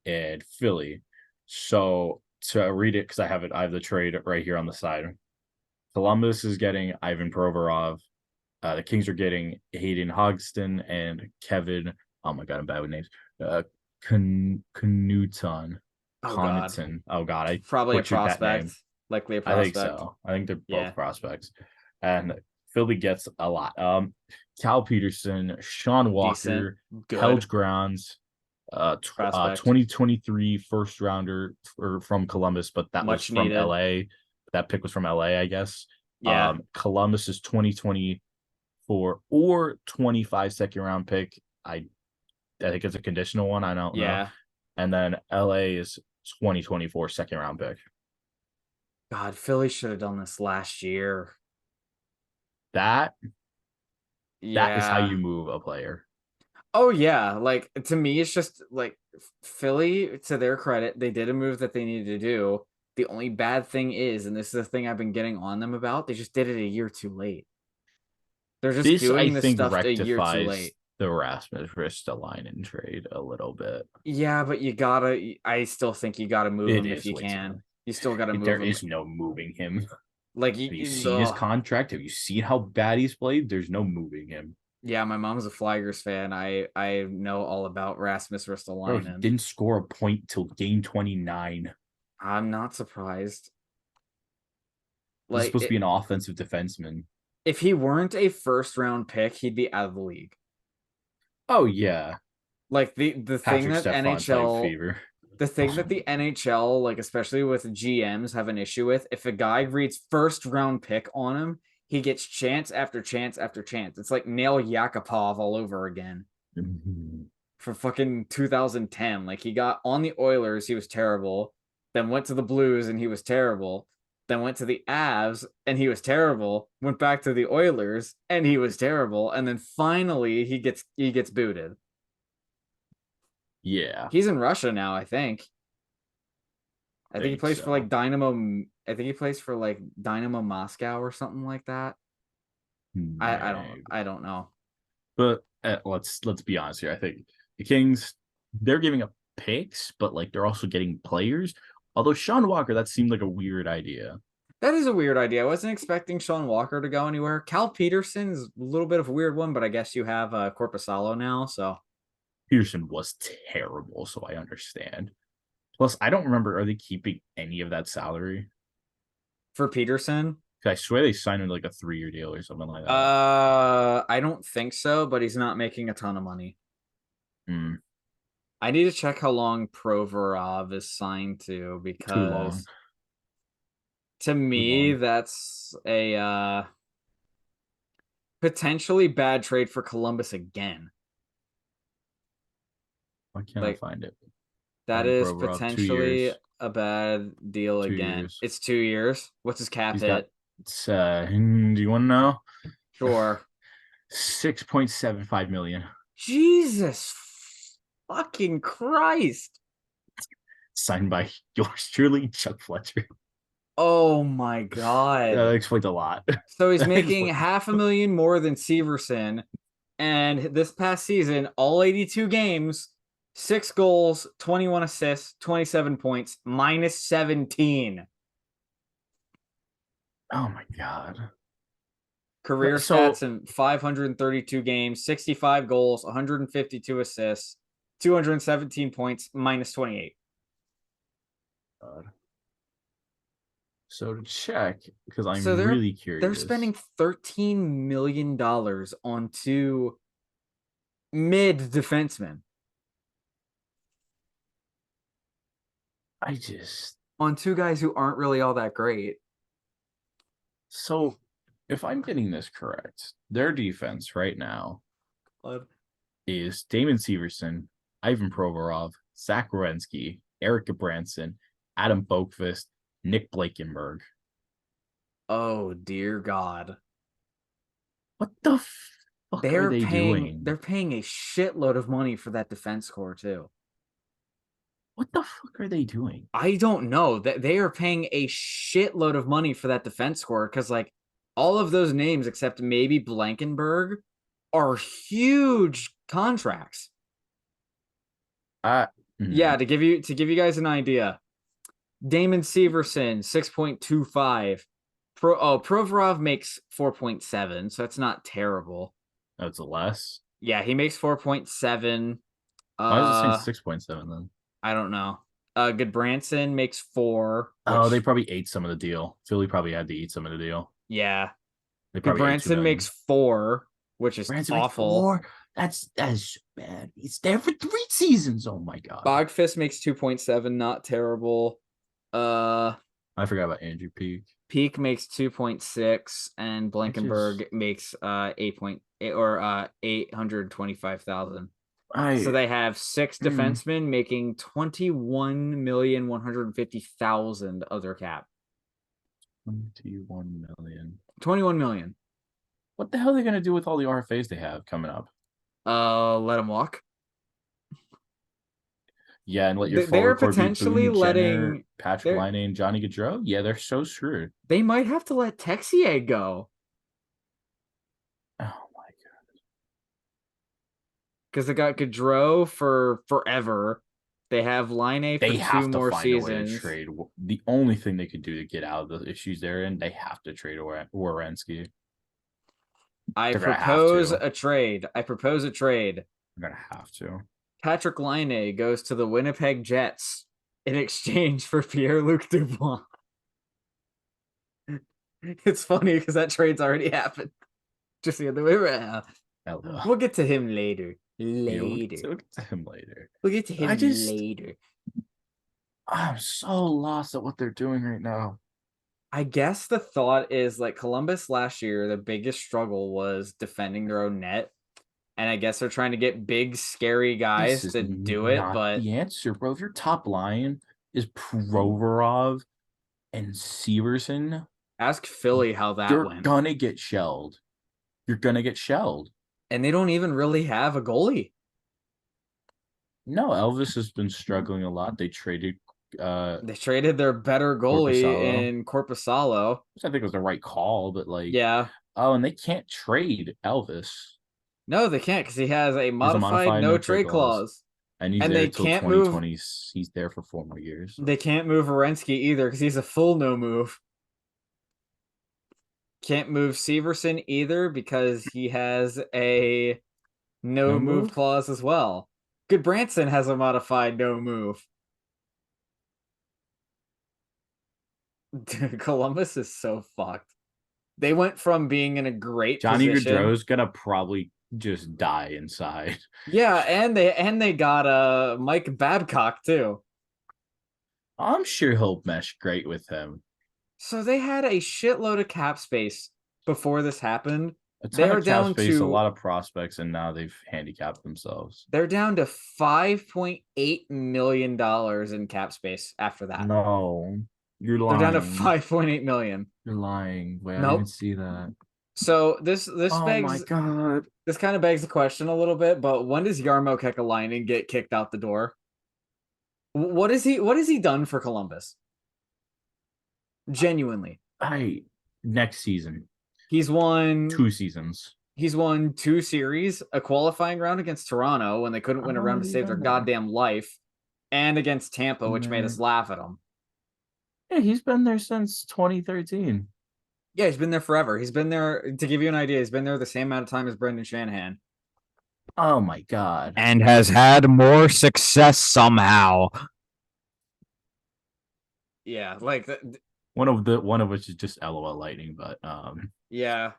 and Philly. So to read it, because I have the trade right here on the side. Columbus is getting Ivan Provorov. The Kings are getting Hayden Hogston and Kevin. Oh my god, I'm bad with names. Knuton. Oh God, Connaughton. Oh god, I probably a butchered that prospect, name. likely a I think prospect. so. I think they're Yeah, both prospects. And Philly gets a lot. Cal Peterson, Sean decent, Walker, good Helge Grounds, prospect, 2023 first rounder from Columbus, but that was much from needed. LA. That pick was from LA, I guess. Yeah, Columbus is 2024 or 25 second round pick. I think it's a conditional one. I don't know. yeah. And then LA is 2024 second round pick. God, Philly should have done this last year. That that is how Yeah. you move a player. Oh yeah, like to me, it's just like Philly. To their credit, they did a move that they needed to do. The only bad thing is, and this is the thing I've been getting on them about, they just did it a year too late. They're just This I doing this think stuff a year too rectifies late. the Rasmus Ristolainen trade a little bit. Yeah, but you gotta. I still think you gotta move It him if is you way too can. early. You still gotta move There him. is no moving him. Like Have you seen his contract? Have you seen how bad he's played? There's no moving him. yeah, my mom's a Flyers fan. I know all about Rasmus Bro, he Ristolainen. didn't score a point till game 29. I'm not surprised. This is Like supposed to be an offensive defenseman. if he weren't a first round pick, he'd be out of the league. Oh yeah. Like the thing Patrick that Stephon type NHL fever. the thing that the NHL, like especially with GMs, have an issue with, if a guy reads first round pick on him, he gets chance after chance after chance. It's like Nail Yakupov all over again for fucking 2010. Like he got on the Oilers, he was terrible. Then went to the Blues and he was terrible. Then went to the Avs and he was terrible. Went back to the Oilers and he was terrible. And then finally he gets booted. Yeah, He's in Russia now, I think. I think he think plays for like so. Dynamo. I think he plays for like Dynamo Moscow or something like that. Maybe. I don't know. But let's be honest here. I think the Kings, they're giving up picks, but like they're also getting players. Although Sean Walker, that seemed like a weird idea. That is a weird idea. I wasn't expecting Sean Walker to go anywhere. Cal Peterson's a little bit of a weird one, but I guess you have Corpusalo now, so Peterson was terrible, so I understand. Plus, I don't remember, are they keeping any of that salary? for Peterson, 'Cause I swear they signed him like a 3 year deal or something like that. I don't think so, but he's not making a ton of money. Hmm, I need to check how long Provorov is signed to too long. because to Too me long. that's a potentially bad trade for Columbus again. Why can't I Like find it? that Ivan is Provorov, two potentially years. a bad deal Two again. years. It's 2 years. What's his cap He's got hit? do you want to know? Sure. 6.75 million. Jesus fucking Christ. Signed by yours truly, Chuck Fletcher. Oh my That God. explains a lot. So he's That making explains- 500,000 more than Severson. And this past season, all 82 games, 6 goals, 21 assists, 27 points, minus 17. oh my god. Career So stats in 532 games, 65 goals, 152 assists, 217 points, minus 28. God. So to check, because So I'm they're really they're curious. spending $13 million on two mid defensemen, I just on two guys who aren't really all that great. so if I'm getting this correct, their defense right now But is Damon Severson, Ivan Provorov, Zach Wierenski, Eric Branson, Adam Boqvist, Nick Blakenberg. oh dear God. What the fuck are They're they paying doing? they're paying a shitload of money for that defense core too. What the fuck are they doing? I don't know that they are paying a shitload of money for that defense core because like all of those names except maybe Blankenberg are huge contracts. Yeah, to give you guys an idea, Damon Severson 6.25. Provorov makes 4.7, so that's not terrible. That's a less. Yeah, he makes 4.7. Why does it say Uh, 6.7 then? I don't know. Goodbranson makes 4, Oh, they which probably ate some of the deal. Philly probably had to eat some of the deal. yeah. They probably ate 2 Goodbranson makes million. 4, which is Branson makes awful. 4. That's bad. He's there for 3 seasons. Oh my god. Bogfist makes 2.7, not terrible. Uh I forgot about Andrew Peak. Peak makes 2.6 and Which is Blankenberg makes 8.8 or 825,000. So I they have 6 defensemen making 21,150,000 of their cap. 21 million. 21 million. What the hell are they gonna do with all the RFAs they have coming up? Let them walk. Yeah, and let your They're forward core be potentially Boone, Jenner, letting Patrick they're Laine, and Johnny Gaudreau. Yeah, they're so screwed. they might have to let Texier go Oh my god. because they got Gaudreau for forever. They have Line for They two have to more find a way to seasons. trade. The only thing they could do to get out of the issues they're in, they have to trade Werenski. I They're gonna have propose to. a trade. I propose a trade. They're gonna have to. Patrick Line goes to the Winnipeg Jets in exchange for Pierre-Luc Dubois. It's funny because that trade's already happened. Just the other way around. LOL. We'll get to him later. Yeah, Later. we'll get to him later. We'll get to I him just, later. I'm so lost at what they're doing right now. I guess the thought is like Columbus last year, the biggest struggle was defending their own net. And I guess they're trying to get big, scary This guys is to do it. not But the answer, bro. If your top line is Provorov and Severson, ask Philly how that you're went. gonna get shelled. You're gonna get shelled. And they don't even really have a goalie. No, Elvis has been struggling a lot. They traded They traded their better goalie Corpusalo, in Corpusalo. which I think was the right call, but like, Yeah. oh, and they can't trade Elvis. No, they can't because he has a He has a modified modified no no trade trade clause, clause. and he's And there they till can't move 2020. He's there for 4 more years. they can't move Orensky either because he's a full no move. Can't move Severson either because he has a no No move move. clause as well. Goodbranson has a modified no move. Columbus is so fucked. They went from being in a great Johnny position. Gaudreau's gonna probably just die inside. Yeah, and they got Mike Babcock too. I'm sure he'll mesh great with him. So they had a shitload of cap space before this happened. A They ton are of cap down space, a to lot of prospects, and now they've handicapped themselves. they're down to $5.8 million in cap space after that. No, you're They're down to lying. 5.8 million. You're lying. Wait, I didn't even Nope. see that. So this Oh my begs god. this kind of begs the question a little bit, but when does Jarmo Kekalainen get kicked out the door? What has he done for Columbus? Genuinely. Next season, He's won 2 seasons. he's won 2 series, a qualifying round against Toronto when they couldn't win a How long round to has he save their been there? goddamn life, and against Tampa, Been which made us there. laugh at him. Yeah, he's been there since 2013. Yeah, he's been there forever. He's been there, to give you an idea, he's been there the same amount of time as Brendan Shanahan. Oh my god. And has had more success somehow. Yeah, like One of which is just LOL Lightning, but yeah.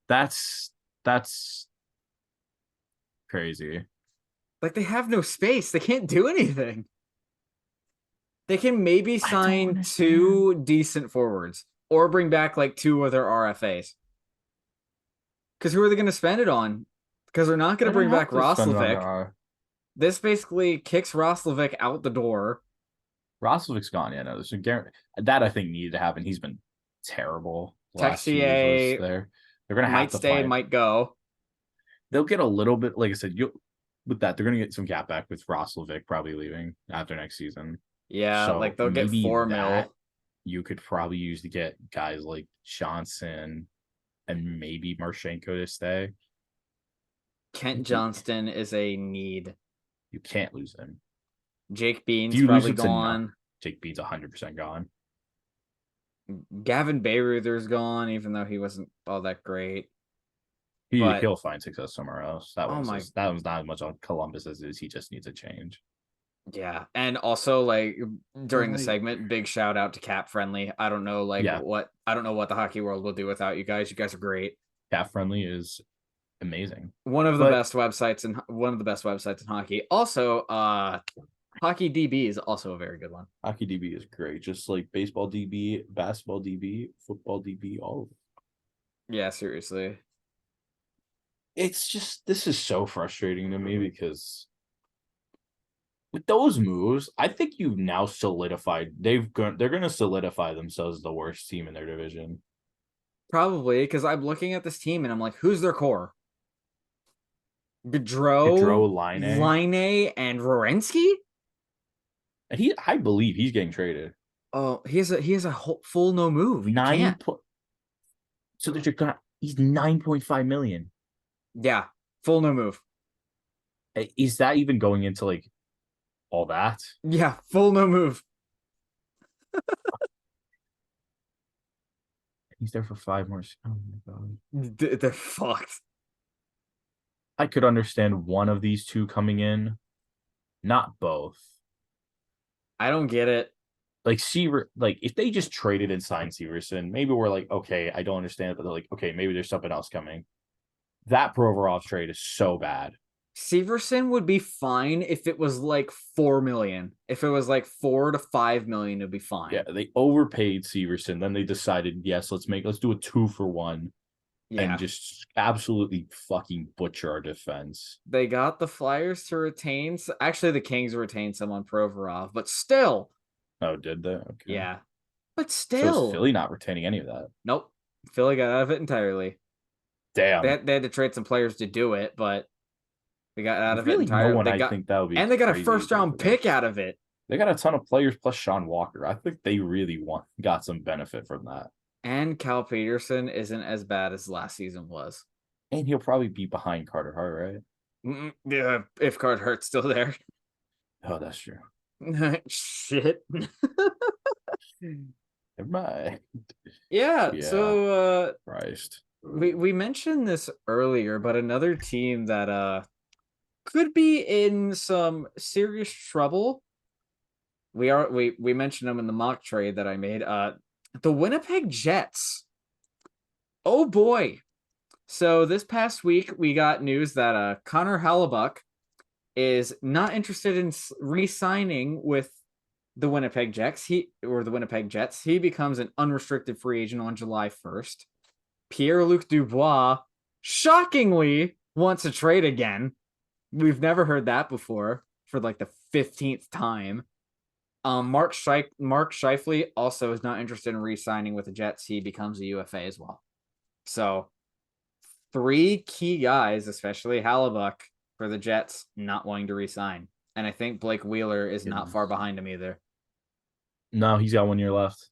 that's crazy. Like they have no space. They can't do anything. They can maybe I don't sign understand. 2 decent forwards or bring back like 2 other RFAs. Because who are they going to spend it on? Because they're not going They to bring don't have back to spend it on their Roslovic. R. This basically kicks Roslovic out the door. Roslovic's gone. Yeah, no, that I think needed to happen. He's been terrible the last 2 years. Was Texier there? They're gonna have might to stay, find. might go. They'll get a little bit. Like I said, you with that they're gonna get some cap back with Roslovic probably leaving after next season. Yeah, So like they'll get maybe 4 that mil. you could probably use to get guys like Johnson and maybe Marchenko to stay. Kent Johnston is a need. You can't lose him. Jake If Bean's you lose probably it to no, gone. Jake Bean's 100% gone. Gavin Bayreuther's gone, even though he wasn't all that great. But He'll find success somewhere else. oh my, That one's not as much on Columbus as it is. He just needs a change. yeah. And also like But during the like, segment, big shout out to Cap Friendly. I don't know yeah, I don't know what the hockey world will do without you guys. You guys are great. cat friendly is amazing. One But of the best websites in hockey. Also, Hockey DB is also a very good one. Hockey DB is great. Just like baseball DB, basketball DB, football DB, all of it. Yeah, seriously. It's just this is so frustrating to me because with those moves, I think you've now solidified they're gonna solidify themselves as the worst team in their division. Probably because I'm looking at this team and I'm like, who's their core? Gaudreau, Gaudreau, Line, Line, and Rorensky? and I believe he's getting traded. Oh, he has a full no move. You Nine can't. point. So that you're gonna he's 9.5 million. Yeah, full no move. Is that even going into like all that? Yeah, full no move. He's there for 5 more. Oh my god. They're fucked. I could understand one of these two coming in, not both. I don't get it. Like Seaver, like if they just traded and signed Severson, maybe we're like, okay, I don't understand it, but they're like, okay, maybe there's something else coming. That Provorov trade is so bad. Severson would be fine if it was like 4 million. If it was like 4 to 5 million, it'd be fine. Yeah, they overpaid Severson. Then they decided, yes, let's do a 2-for-1 Yeah. and just absolutely fucking butcher our defense. They got the Flyers to retain. Actually, the Kings retained someone Provorov, but still. Oh, did they? Okay. Yeah. But So is still. Philly not retaining any of that? Nope. Philly got out of it entirely. Damn. They had to trade some players to do it, but they got out of it Really, no entirely. one. I think that would be. And they got a crazy first round pick out of it. They got a ton of players plus Sean Walker. I think they really got some benefit from that. And Cal Peterson isn't as bad as last season was. And he'll probably be behind Carter Hart, right? Yeah, if Carter Hart's still there. Oh, that's true. Shit. Never mind. Yeah, Yeah. so Christ. we mentioned this earlier, but another team that could be in some serious trouble. We mentioned them in the mock trade that I made. The Winnipeg Jets. Oh boy. So this past week we got news that Connor Hellebuck is not interested in re-signing with the Winnipeg Jets. He becomes an unrestricted free agent on July 1st. Pierre-Luc Dubois shockingly wants to trade again. We've never heard that before for like the 15th time. Mark Scheifele also is not interested in re-signing with the Jets. He becomes a UFA as well. So 3 key guys, especially Hellebuck for the Jets, not wanting to re-sign. And I think Blake Wheeler is not far behind him either. No, he's got 1 year left.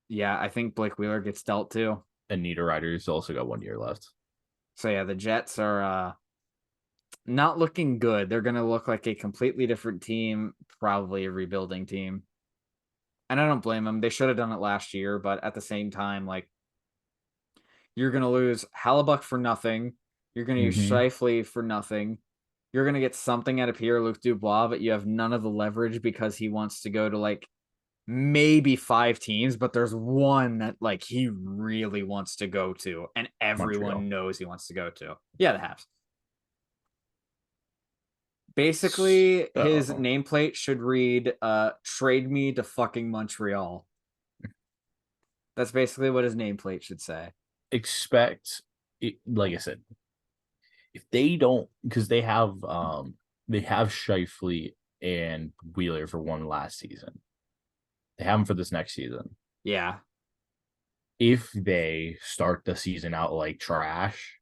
Yeah, I think Blake Wheeler gets dealt too. And Niederreiter's also got 1 year left. So yeah, the Jets are not looking good. They're going to look like a completely different team, probably a rebuilding team. And I don't blame them. They should have done it last year, but at the same time, like, you're going to lose Hellebuck for nothing. You're going to use Scheifele for nothing. You're going to get something out of Pierre-Luc Dubois, but you have none of the leverage because he wants to go to like maybe 5 teams, but there's one that like he really wants to go to, and everyone knows he wants to go to. Yeah, the Habs. Basically, his nameplate should read trade me to fucking Montreal. That's basically what his nameplate should say. Expect it, like I said, if they don't, because they have Scheifele and Wheeler for one last season. They have them for this next season. Yeah. If they start the season out like trash,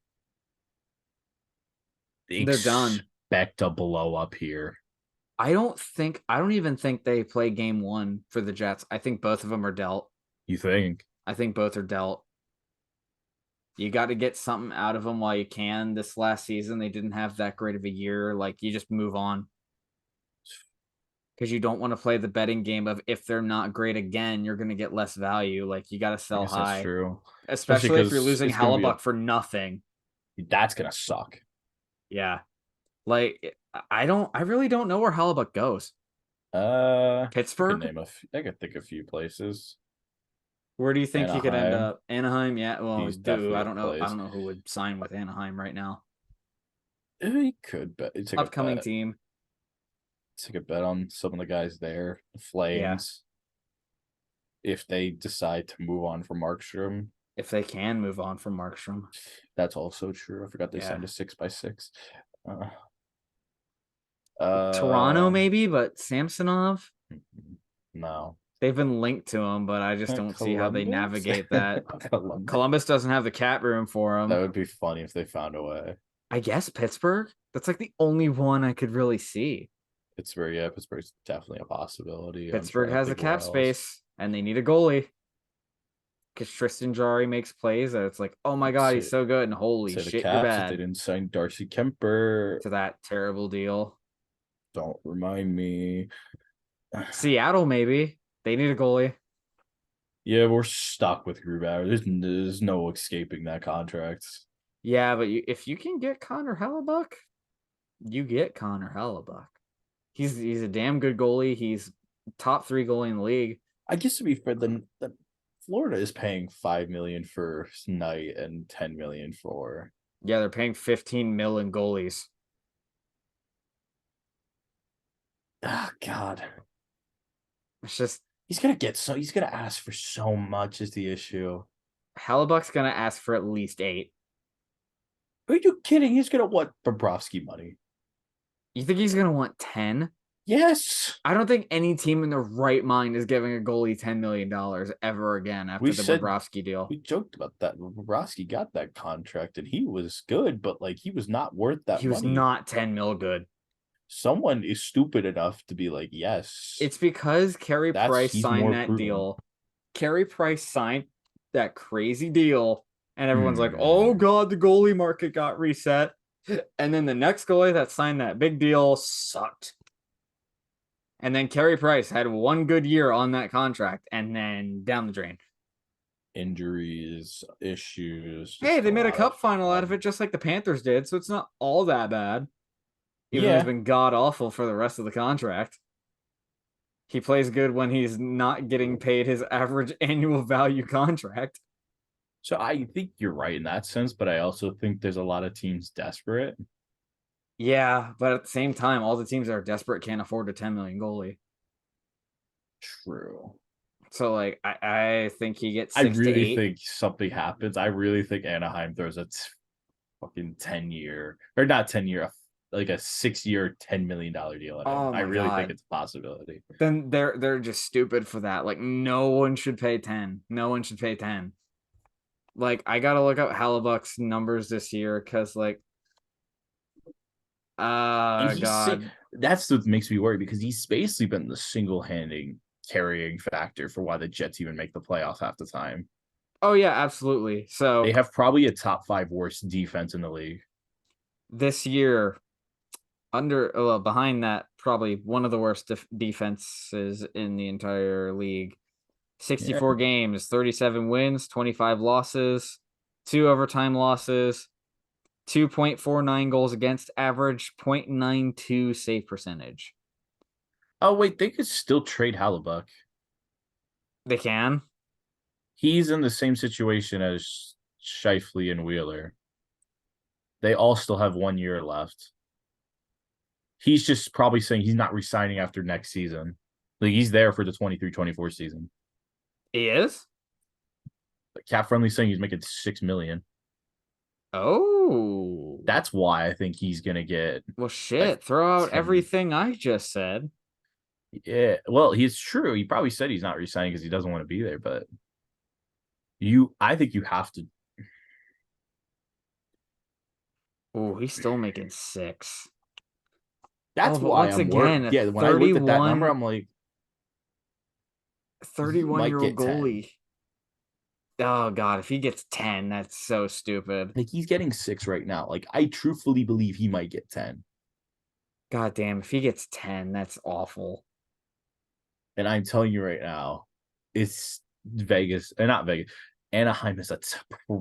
they're done. Expect a blow up here. I don't even think they play game 1 for the Jets. I think both of them are dealt. You think? I think both are dealt. You got to get something out of them while you can. This last season, they didn't have that great of a year. Like, you just move on. because you don't want to play the betting game of if they're not great again, you're going to get less value. Like you got to I sell guess that's high, true. Especially especially if you're because losing it's gonna be a Hellebuck for nothing. that's gonna suck. Yeah. Like I really don't know where Hellebuck goes. I could Pittsburgh? name I could think a few places. Where do you think he could end Anaheim, up? Anaheim? Yeah. Well, he's dude, definitely I a don't know. I place. don't know who would sign with Anaheim right now. He could bet. Take a Upcoming bet. team. Take a bet on some of the guys there. The Yeah. Flames, if they decide to move on from Markstrom. If they can move on from Markstrom. That's also true. I forgot they Yeah. signed a 6x6. Uh, Toronto, uh, maybe, but Samsonov. no. They've been linked to him, but I just don't see how they Columbus? navigate that. Columbus? Columbus doesn't have the cap room for That him. would be funny if they found a way. I guess Pittsburgh. That's like the only one I could really see. Pittsburgh, yeah, Pittsburgh's definitely a possibility. I'm Pittsburgh trying to has a think where cap else. space, and they need a goalie because Tristan Jarry makes plays that it's like, oh my god, he's Say, so good, and holy say the shit, you're Caps if they bad didn't sign Darcy Kemper. to that terrible deal. Don't remind me. Seattle, maybe they need a goalie. Yeah, we're stuck with Grubauer. There's no escaping that contract. Yeah, but if you can get Connor Hellebuck, you get Connor Hellebuck. He's a damn good goalie. He's top 3 goalie in the league. I guess to be fair, then Florida is paying $5 million for Knight and $10 million for. Yeah, they're paying 15 mil in goalies. Oh God, It's just he's gonna ask for so much is the issue. Hellebuck's gonna ask for at least 8. Are you kidding? He's gonna want Bobrovsky money. You think he's gonna want 10? Yes. I don't think any team in their right mind is giving a goalie $10 million ever again after We the said Bobrovsky deal. we joked about that. Bobrovsky got that contract and he was good, but like he was not worth that He was money. not 10 mil good. Someone is stupid enough to be like, yes. It's because Carey Price He's signed more that proven. deal. Carey Price signed that crazy deal, and everyone's like, "Oh God, the goalie market got reset." And then the next goalie that signed that big deal sucked. And then Carey Price had one good year on that contract, and then down the drain. Injuries, issues. Hey, Just they a made a lot cup of final out of it, just like the Panthers did, so it's not all that bad. Even though he's Yeah. been god awful for the rest of the contract. He plays good when he's not getting paid his average annual value contract. So I think you're right in that sense, but I also think there's a lot of teams desperate. Yeah, but at the same time, all the teams that are desperate can't afford a 10 million goalie. True. So like I think he gets I 6 to really 8. think something happens. I really think Anaheim throws a fucking 10-year or not 10-year, like a 6-year, $10 million deal at him. Oh I my really think god. it's a possibility. Then they're just stupid for that. Like no one should pay 10. No one should pay 10. Like I gotta look up Hellebuck's numbers this year because like And god. that's what makes me worry because he's basically been the single-handing carrying factor for why the Jets even make the playoffs half the time. Oh yeah, absolutely. So They have probably a top 5 worst defense in the league. this year behind that probably one of the worst defenses in the entire league. 64 Yeah. games, 37 wins, 25 losses, 2 overtime losses, 2.49 goals against average, 0.92 save percentage. Oh wait, they could still trade Hellebuck. They can. He's in the same situation as Shifley and Wheeler. They all still have 1 year left. He's just probably saying he's not resigning after next season. Like he's there for the 23-24 season. He is? Cap Friendly saying he's making $6 million. Oh. That's why I think he's gonna get. Well, shit. Throw out 10. everything I just said. Yeah, well, he's true. He probably said he's not resigning because he doesn't want to be there. But I think you have to. Oh, he's still making 6. That's But why once I'm worried. again, a Yeah, when I looked at that number, 31 I'm like, he might 31-year-old get 10. goalie. Oh god, if he gets 10, that's so stupid. Like he's getting 6 right now. Like I truthfully believe he might get 10. God damn, if he gets 10, that's awful. And I'm telling you right now, it's Vegas, and not Vegas. Anaheim is a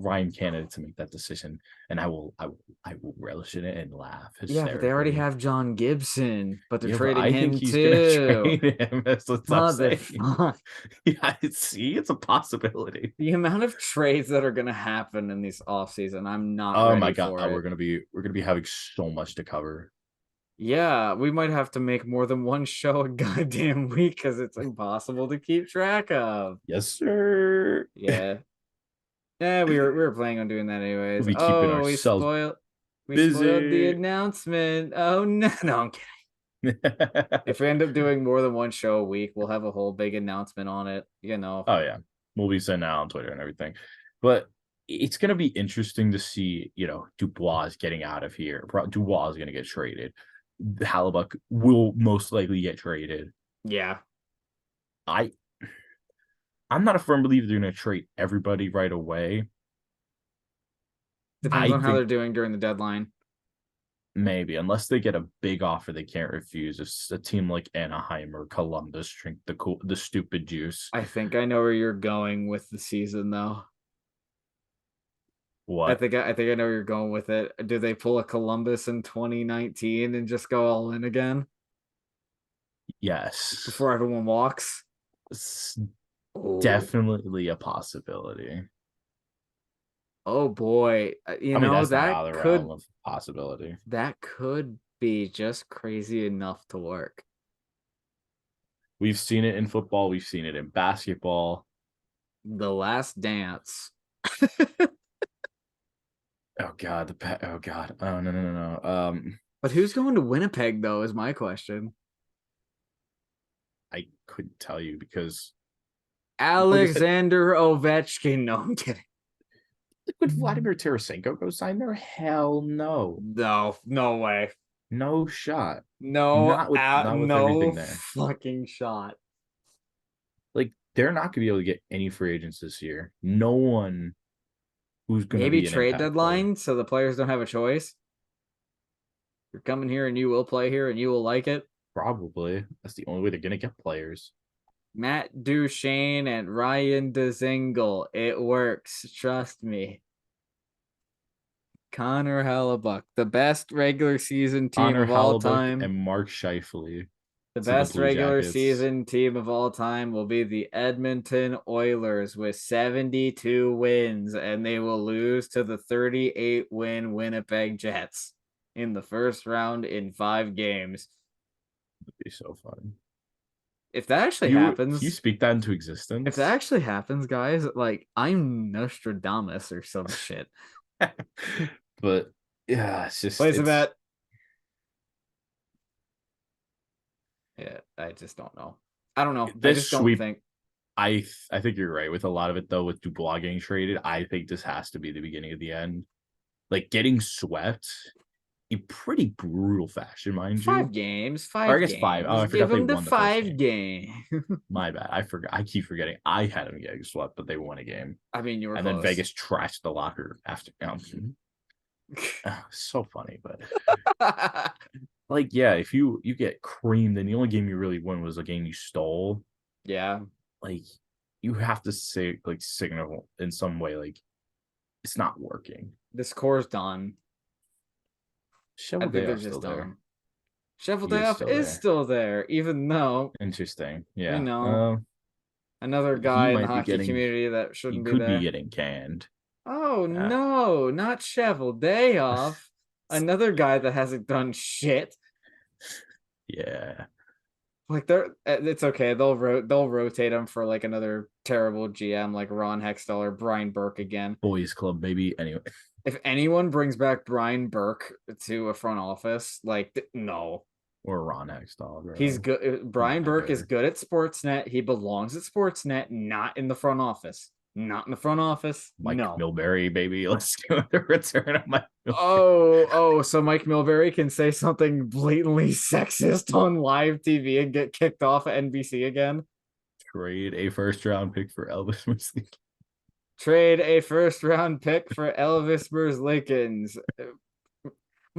prime candidate to make that decision, and I will relish in it and laugh Yeah, but they already hysterically. have John Gibson, but they're Yeah, but trading I think him he's gonna too. trade him. That's what I'm saying. Motherfucker. Yeah, see, it's a possibility. The amount of trades that are gonna happen in these offseason, I'm not Oh my ready god, for it. we're gonna be having so much to cover. Yeah, we might have to make more than one show a goddamn week because it's impossible to keep track of. Yes, sir. Yeah. Yeah, we were planning on doing that We'll anyways. be keeping Oh, ourselves we spoiled the busy. announcement. Oh no, no, I'm kidding. Oh If we end up doing more than one show a week, we'll have a whole big announcement on it, you know. yeah, we'll be sending out on Twitter and everything. But it's gonna be interesting to see, Dubois is getting out of here. Dubois is gonna get traded. Hallebuck will most likely get traded. Yeah. I I'm not a firm believer they're gonna trade everybody right away. Depends I on how they're think doing during the deadline. maybe unless they get a big offer they can't refuse. If a team like Anaheim or Columbus drink the stupid juice. I think I know where you're going with the season though. What? I think I know where you're going with it. Do they pull a Columbus in 2019 and just go all in again Yes. before everyone walks? It's Oh, definitely a possibility. oh boy. I mean, that's not out of the realm of possibility. That could be just crazy enough to work. We've seen it in football. We've seen it in basketball. The Last Dance. Oh God, oh God. Oh no, no, no, no. But who's going to Winnipeg though is my question. I couldn't tell you because, like I said, Alexander Ovechkin. No, I'm kidding. would Vladimir Tarasenko go sign there? Hell no. No, no way. No shot. No, Not with no everything there. fucking shot. Like they're not gonna be able to get any free agents this year. No one who's gonna Maybe be an trade impact player. deadline so the players don't have a choice. You're coming here and you will play here and you will like it. Probably. That's the only way they're gonna get players. Matt Duchene and Ryan DeZingle. It works. Trust me. Connor Hellebuck, the best regular season team Connor of all Hallebuck time. and Mark Scheifele The to the best Blue regular Jackets. season team of all time will be the Edmonton Oilers with 72 wins, and they will lose to the 38 win Winnipeg Jets in the first round in 5 games. It'd be so fun. If that actually Can you happens, speak that into if that existence? actually happens, guys, like I'm Nostradamus or some shit. But yeah, it's just Place a it's bet. Yeah, I just don't know. I don't know. I this just don't sweep. think. I think you're right with a lot of it though. With Dubois getting traded, I think this has to be the beginning of the end. Like getting swept in pretty brutal fashion, mind Five you. games, Or I five guess five. Oh, games. I Give forgot they them the won the first five game. game. My bad. I forgot. I keep forgetting. I had them getting swept, but they won a game. I mean, you were And then close. Vegas trashed the locker after. So funny, but like, yeah, if you get creamed, then the only game you really won was a game you stole. Yeah, Like, you have to say like signal in some way, like it's not working. the score's done. I Shovel think Day they're off still just there. done. Shovel He Day is Off still is there. still there, even though, Interesting. you Yeah. know, another He guy in the might be hockey getting. community that He shouldn't be could be there. getting canned. Oh Uh, no, not Shovel Day Off. Another guy that hasn't done shit. yeah. Like it's okay. They'll rotate him for like another terrible GM like Ron Hextall or Brian Burke again. Boys Club, maybe. Anyway. If anyone brings back Brian Burke to a front office, like no, Or Ron Hextall, he's bro. good. Brian Burke is Never. good at Sportsnet. He belongs at Sportsnet, not in the front office. Not in the front office. Mike No. Milbury, baby. Let's do the return of Mike Milbury. Oh, so Mike Milbury can say something blatantly sexist on live TV and get kicked off at NBC again. Trade a first round pick for Elvis Muslim. Trade a first round pick for Elvis Merzlikins.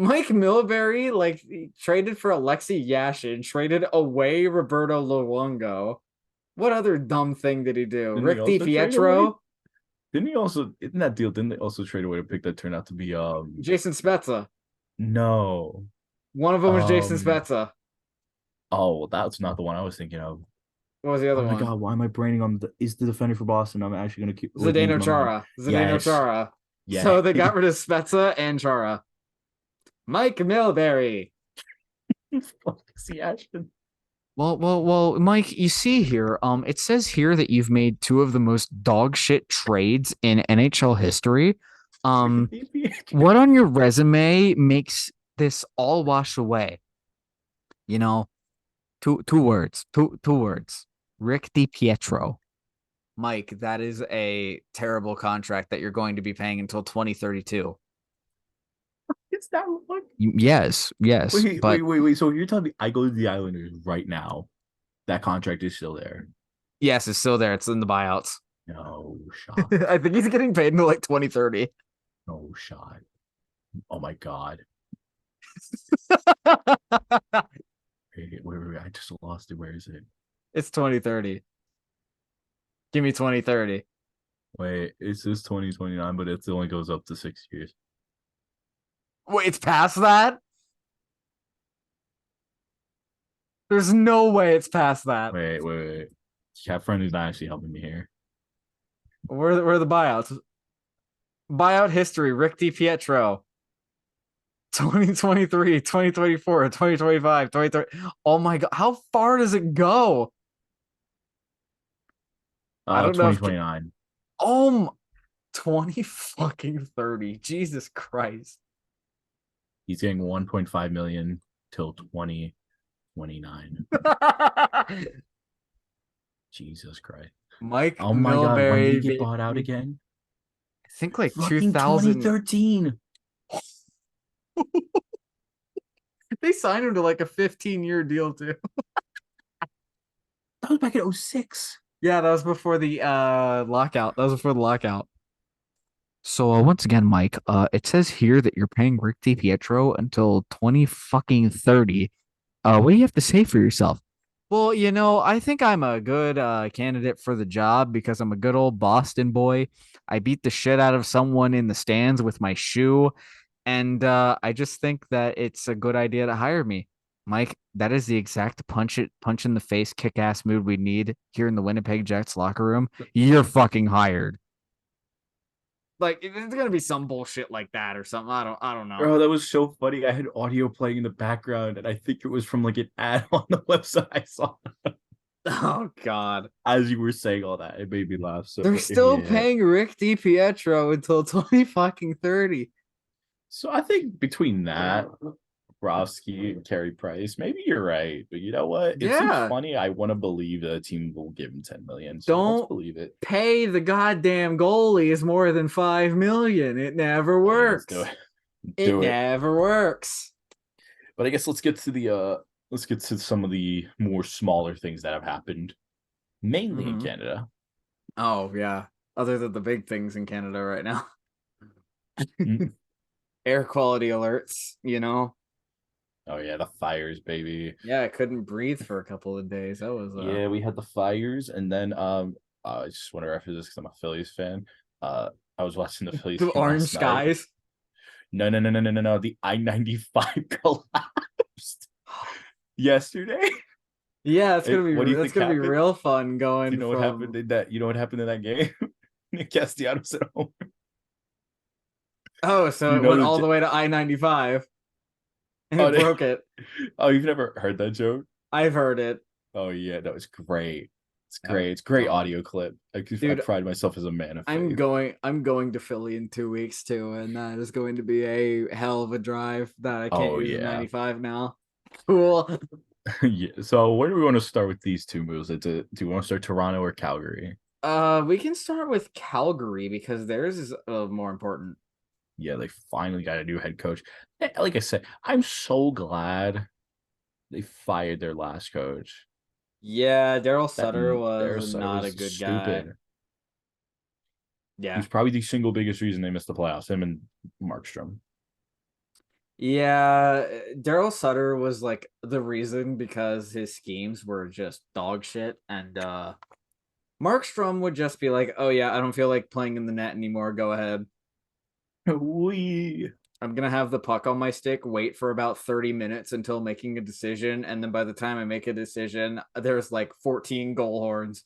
Mike Milbury, like, he traded for Alexei Yashin, traded away Roberto Luongo. What other dumb thing did he do? Didn't he Rick also trade away? DiPietro, Didn't he also in that deal? Didn't they also trade away a pick that turned out to be Jason Spezza. no One of them was Jason um Spezza. oh well, that's not the one I was thinking of. What was the Oh other my one? god, why am I braining on is the defender for Boston? I'm actually gonna keep like lose Zdeno my mind. Chara. Zdeno Yes, Chara. yeah. So they got rid of Spezza and Chara. Mike Milbury. See Ashton. Well, Mike, you see here, it says here that you've made two of the most dog shit trades in NHL history. What on your resume makes this all wash away? You know, two words, two words. Rick DiPietro. Mike, that is a terrible contract that you're going to be paying until 2032. It's that long. Yes, but Wait. So you're telling me I go to the Islanders right now? That contract is still there. Yes, it's still there. It's in the buyouts. No shot. I think he's getting paid until like 2030. No shot. Oh my god. Wait. I just lost it. Where is it? It's 2030. Give me 2030. Wait, it says 2029, but it only goes up to 6 years. Wait, it's past that? There's no way it's past that. Wait. Cap friend is not actually helping me here. Where are the buyouts? Buyout history, Rick DiPietro. 2023, 2024, 2025, 2030. Oh my god, how far does it go? I don't know if 2029. 20 fucking 30. Jesus Christ. He's getting 1.5 million till 2029. Jesus Christ. Mike Oh my god, when did he Milbury, get bought out again? I think like Fucking 2000. 2013. They signed him to like a 15-year deal too. That was back in 06. Yeah, that was before the lockout. That was before the lockout. so once again, Mike, it says here that you're paying Rick DiPietro until 20 fucking 30. What do you have to say for yourself? Well, I think I'm a good candidate for the job because I'm a good old Boston boy. I beat the shit out of someone in the stands with my shoe, and I just think that it's a good idea to hire me. Mike, that is the exact punch in the face, kick ass mood we need here in the Winnipeg Jets locker room. You're fucking hired. Like it's gonna be some bullshit like that or something. I don't know. Bro, that was so funny. I had audio playing in the background, and I think it was from like an ad on the website I saw. Oh God. As you were saying all that, it made me laugh. So They're still yeah. paying Rick DiPietro until 20 fucking 30. So I think between that, Brovsky and Carey Price, maybe you're right. But you know what? It seems Yeah. funny. I want to believe that a team will give him 10 million. So let's Don't believe it. pay the goddamn goalies more than 5 million. It never works. Let's do it. It never works. But I guess let's get to some of the more smaller things that have happened, mainly in Canada. Oh yeah. Other than the big things in Canada right now. Mm. Air quality alerts, Oh yeah, the fires, baby. Yeah, I couldn't breathe for a couple of days. That was Yeah, we had the fires, and then I just want to reference this because I'm a Phillies fan. I was watching the Phillies the game orange last night. skies. No. The I-95 collapsed yesterday. Yeah, it's gonna Hey, be what do you that's think gonna be happened? real fun going. You know what happened in that? You know what happened in that game? Nick Castellanos at home. Oh, so You it know went the all j- the way to I-95 and Oh, it broke it. Oh, you've never heard that joke? I've heard it. Oh yeah, no, it's great. It's Oh, great. It's a great don't. audio clip. I Dude, pride myself as a man of I'm faith. going to Philly in 2 weeks too, and that is going to be a hell of a drive that I can't Oh, use the yeah. 95 now. Cool. Yeah. So where do we want to start with these two moves? Do you want to start Toronto or Calgary? We can start with Calgary because theirs is more important. Yeah, they finally got a new head coach. Like I said, I'm so glad they fired their last coach. Yeah, Daryl Sutter Daryl was Sutter not was a good stupid. guy. Yeah. He's probably the single biggest reason they missed the playoffs. Him and Markstrom. Yeah, Daryl Sutter was like the reason because his schemes were just dog shit, and Markstrom would just be like, "Oh yeah, I don't feel like playing in the net anymore. Go ahead. We I'm gonna have the puck on my stick, wait for about 30 minutes until making a decision, and then by the time I make a decision, there's like 14 goal horns."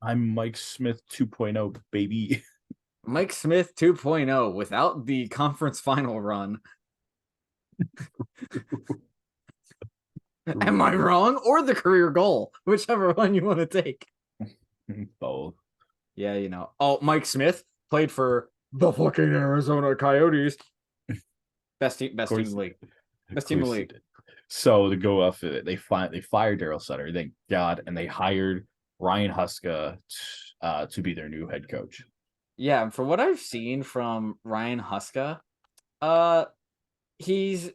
I'm Mike Smith 2.0, baby. Mike Smith 2.0 without the conference final run. Am I wrong? Or the career goal, whichever one you want to take. Both. Yeah, you know. Oh, Mike Smith played for the fucking Arizona Coyotes. Best team in the league. Best team in the league. So to go off of it, they fired Daryl Sutter, thank God, and they hired Ryan Huska to be their new head coach. Yeah, and from what I've seen from Ryan Huska, he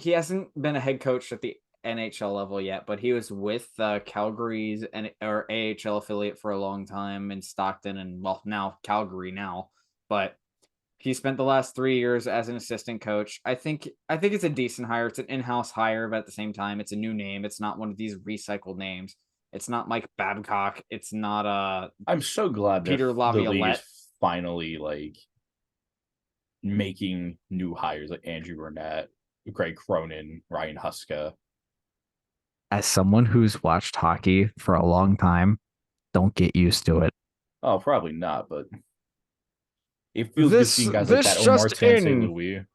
hasn't been a head coach at the NHL level yet, but he was with Calgary's or AHL affiliate for a long time in Stockton, and well, now Calgary now. But he spent the last 3 years as an assistant coach. I think it's a decent hire. It's an in-house hire, but at the same time, it's a new name. It's not one of these recycled names. It's not Mike Babcock. It's not I'm so glad Peter that the league Laviolette. is finally like making new hires like Andrew Burnett, Greg Cronin, Ryan Huska. As someone who's watched hockey for a long time, don't get used to it. Oh, probably not, but it feels good seeing guys like that. Omar St. Louis.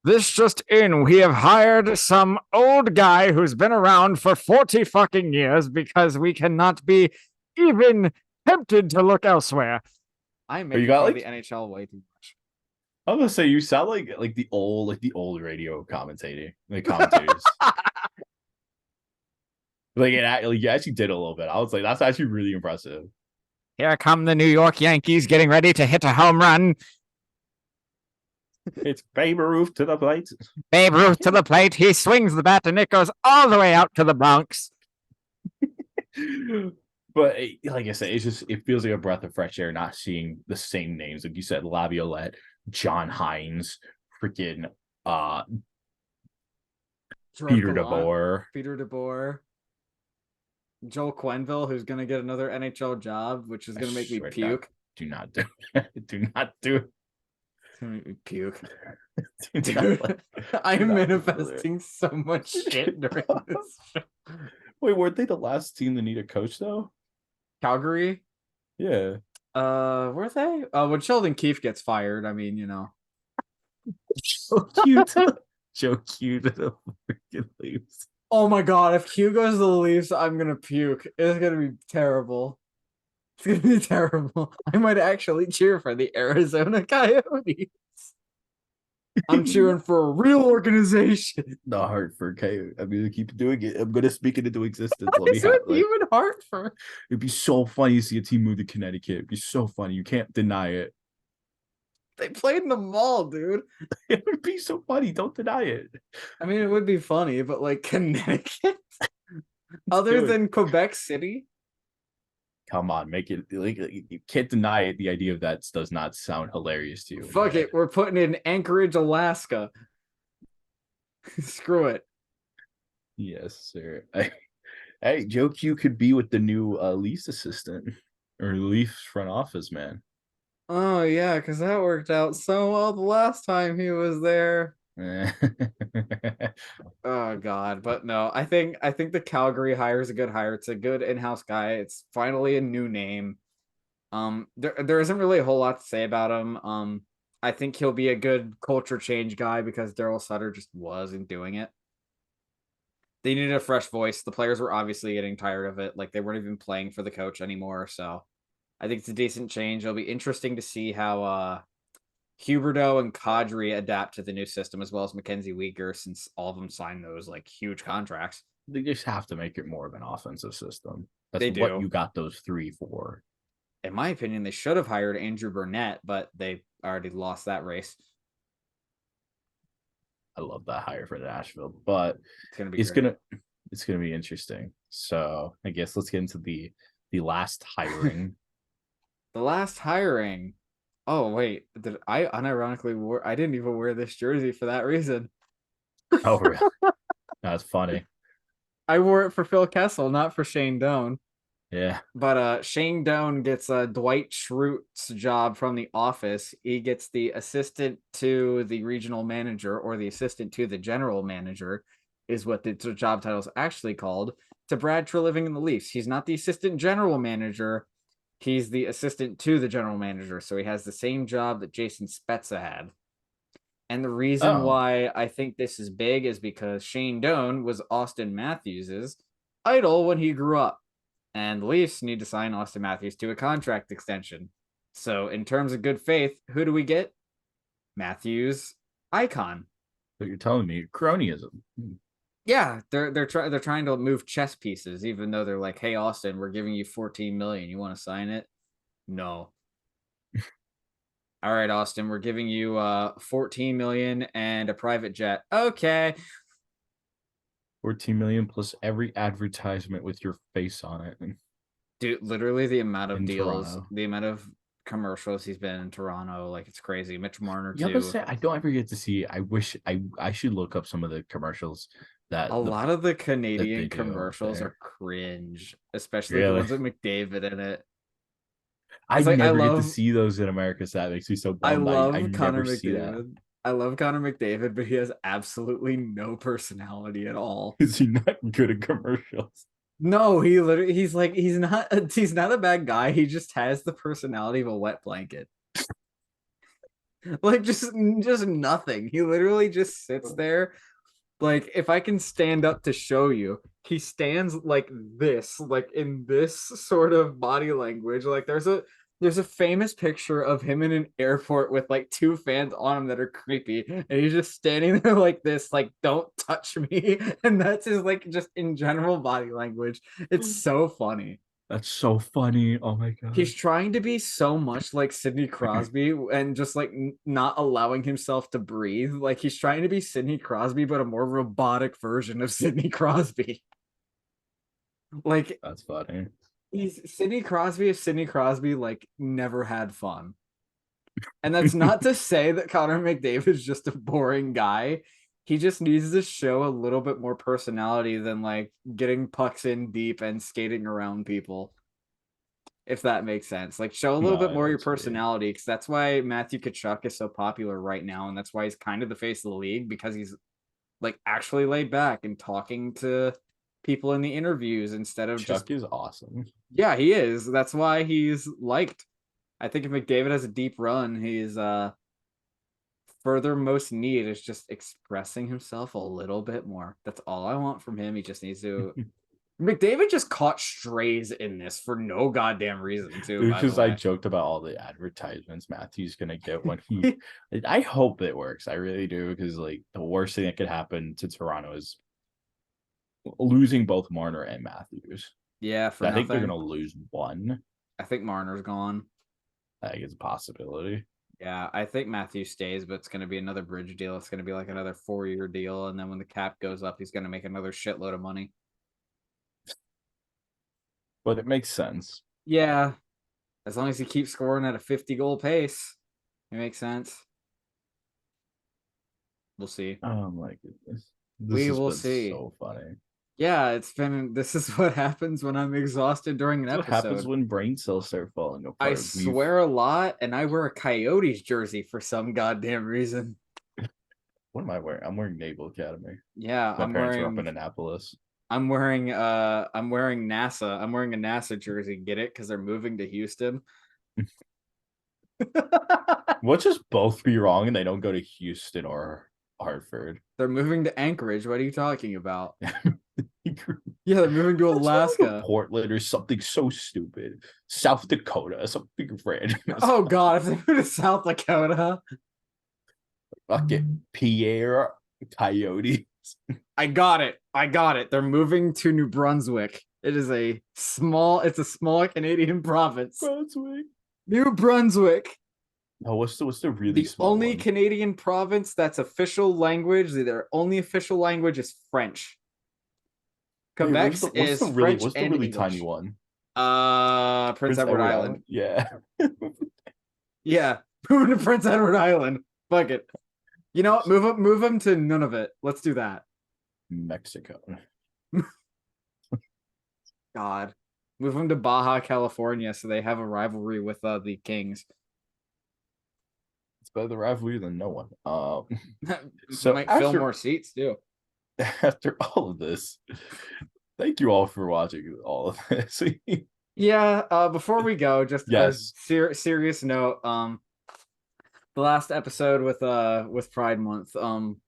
This just in, we have hired some old guy who's been around for 40 fucking years because we cannot be even tempted to look elsewhere. I'm making got, fun like- of the NHL way too much. I was gonna say you sound like the old radio commentators. Like you actually did a little bit. I was like, that's actually really impressive. Here come the New York Yankees getting ready to hit a home run. It's Babe Ruth to the plate. Babe Ruth to the plate. He swings the bat and it goes all the way out to the Bronx. But like I said, it feels like a breath of fresh air not seeing the same names. Like you said, Laviolette, John Hines, freaking Peter DeBoer. Peter DeBoer. Joel Quenville, who's gonna get another NHL job, which is gonna make me puke. Do not do it. Do not do it. It's gonna make me puke. Dude, I am manifesting so much shit during this show. Wait, weren't they the last team to need a coach though? Calgary? Yeah. Were they? When Sheldon Keefe gets fired, I mean, you know. So cute. Joe Q to the freaking Leafs. Oh my god, if Q goes to the Leafs, I'm gonna puke. It's gonna be terrible. It's gonna be terrible. I might actually cheer for the Arizona Coyotes. I'm cheering for a real organization. The Hartford Coyote. I'm gonna keep doing it. I'm gonna speak it into existence. What is with you and Hartford? It'd be so funny to see a team move to Connecticut. It'd be so funny. You can't deny it. They played in the mall, dude. It would be so funny. Don't deny it. I mean, it would be funny, but like Connecticut, other than Quebec City. Come on, make it like you can't deny it. The idea of that does not sound hilarious to you. Fuck it, we're putting it in Anchorage, Alaska. Screw it. Yes, sir. Hey, Joe Q could be with the new Leafs assistant or Leafs front office man. Oh yeah, because that worked out so well the last time he was there. Oh god, but no, I think the Calgary hire is a good hire. It's a good in-house guy. It's finally a new name. There isn't really a whole lot to say about him. I think he'll be a good culture change guy because Daryl Sutter just wasn't doing it. They needed a fresh voice. The players were obviously getting tired of it. Like they weren't even playing for the coach anymore. So I think it's a decent change. It'll be interesting to see how Huberdeau and Kadri adapt to the new system, as well as Mackenzie Weegar, since all of them signed those like huge contracts. They just have to make it more of an offensive system. That's They what do. you got those three for. In my opinion, they should have hired Andrew Burnett, but they already lost that race. I love that hire for Nashville, but It's gonna be it's gonna be interesting. So I guess let's get into the last hiring. the last hiring. Oh wait, did I unironically wore? I didn't even wear this jersey for that reason. Oh, really? That's funny. I wore it for Phil Kessel, not for Shane Doan. Yeah. But Shane Doan gets Dwight Schrute's job from The Office. He gets the assistant to the regional manager, or the assistant to the general manager, is what the job title is actually called, to Brad Treliving in the Leafs. He's not the assistant general manager. He's the assistant to the general manager. So he has the same job that Jason Spezza had. And the reason Oh, why I think this is big is because Shane Doan was Austin Matthews's idol when he grew up. And the Leafs need to sign Austin Matthews to a contract extension. So, in terms of good faith, who do we get? Matthews, icon. so you're telling me cronyism. Yeah, they're trying to move chess pieces, even though they're like, "Hey, Austin, we're giving you 14 million. You want to sign it?" No. All right, Austin, we're giving you 14 million and a private jet. Okay. 14 million plus every advertisement with your face on it Dude, literally the amount of in deals, Toronto. the amount of commercials he's been in Toronto, like it's crazy. Mitch Marner You ever too. say I don't ever get to see. I wish I should look up some of the commercials A lot of the that they Canadian do out commercials are there. cringe, especially the Really, ones with McDavid in it. I It's like never get to see those in America. So that makes me so I bummed. I love Connor never see that. McDavid. I love Connor McDavid, but he has absolutely no personality at all. Is he not good at commercials? No, he literally he's like he's not a bad guy. He just has the personality of a wet blanket. Like just nothing. He literally just sits there. Like if I can stand up to show you, he stands like this, like in this sort of body language. Like there's a famous picture of him in an airport with like two fans on him that are creepy, and he's just standing there like this, like don't touch me. And that's his like just in general body language. It's so funny. That's so funny. Oh my god. He's trying to be so much like Sidney Crosby and just like not allowing himself to breathe. Like he's trying to be Sidney Crosby, but a more robotic version of Sidney Crosby. Like That's funny. he's Sidney Crosby if Sidney Crosby like never had fun. And that's not to say that Connor McDavid is just a boring guy. He just needs to show a little bit more personality than like getting pucks in deep and skating around people, if that makes sense. Like show a little No, bit I more of don't your see. personality, because that's why Matthew Tkachuk is so popular right now, and that's why he's kind of the face of the league, because he's like actually laid back and talking to people in the interviews instead of just Chuck is awesome. yeah, he is. That's why he's liked. I think if McDavid has a deep run, he's furthermost need is just expressing himself a little bit more. That's all I want from him. He just needs to McDavid just caught strays in this for no goddamn reason, too, by the Because I way. joked about all the advertisements Matthew's gonna get when he. I hope it works. I really do, because like the worst thing that could happen to Toronto is losing both Marner and Matthews. Yeah, for I think they're nothing. gonna lose one. I think Marner's gone. I think it's a possibility. Yeah, I think Matthew stays, but it's going to be another bridge deal. It's going to be like another 4-year deal. And then when the cap goes up, he's going to make another shitload of money. But it makes sense. Yeah, as long as he keeps scoring at a 50-goal pace, it makes sense. We'll see. Oh my goodness. This We has will been see. so funny. Yeah, this is what happens when I'm exhausted during an That's what happens episode. when brain cells start falling I apart. swear a lot, and I wear a Coyotes jersey for some goddamn reason. What am I wearing? I'm wearing Naval Academy. Yeah, My parents are up in Annapolis. I'm wearing NASA. I'm wearing a NASA jersey. Get it? Because they're moving to Houston. What just both be wrong and they don't go to Houston or Hartford? They're moving to Anchorage. What are you talking about? Yeah, they're moving to Let's move Alaska. to Portland or something so stupid. South Dakota, something random. Oh God, if they move to South Dakota, Fucking Pierre Coyote. I got it. I got it. They're moving to New Brunswick. It's a small Canadian province. Brunswick. New Brunswick. Oh, what's the really The small only one? Canadian province that's official language, their only official language is French. Wait, Quebec's is French what's the and really English. tiny one? Prince Edward Island. Yeah. Yeah. Move him to Prince Edward Island. Fuck it. You know what? Move him to Nunavut. Let's do that. Mexico. God. Move him to Baja, California, so they have a rivalry with the Kings. It's better the rivalry than no one. So might fill more seats too. After all of this, thank you all for watching all of this. Yeah, before we go, just yes. a serious note. The last episode with Pride Month,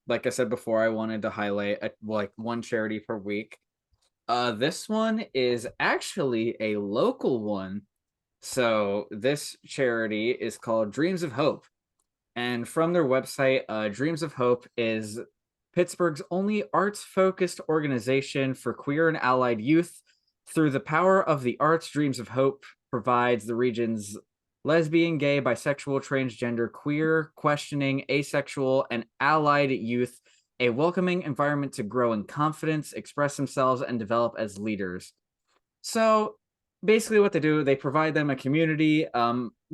like I said before, I wanted to highlight like one charity per week. This one is actually a local one. So this charity is called Dreams of Hope. And from their website, Dreams of Hope is Pittsburgh's only arts-focused organization for queer and allied youth. Through the power of the arts, Dreams of Hope provides the region's lesbian, gay, bisexual, transgender, queer, questioning, asexual, and allied youth a welcoming environment to grow in confidence, express themselves, and develop as leaders. So basically what they do, they provide them a community.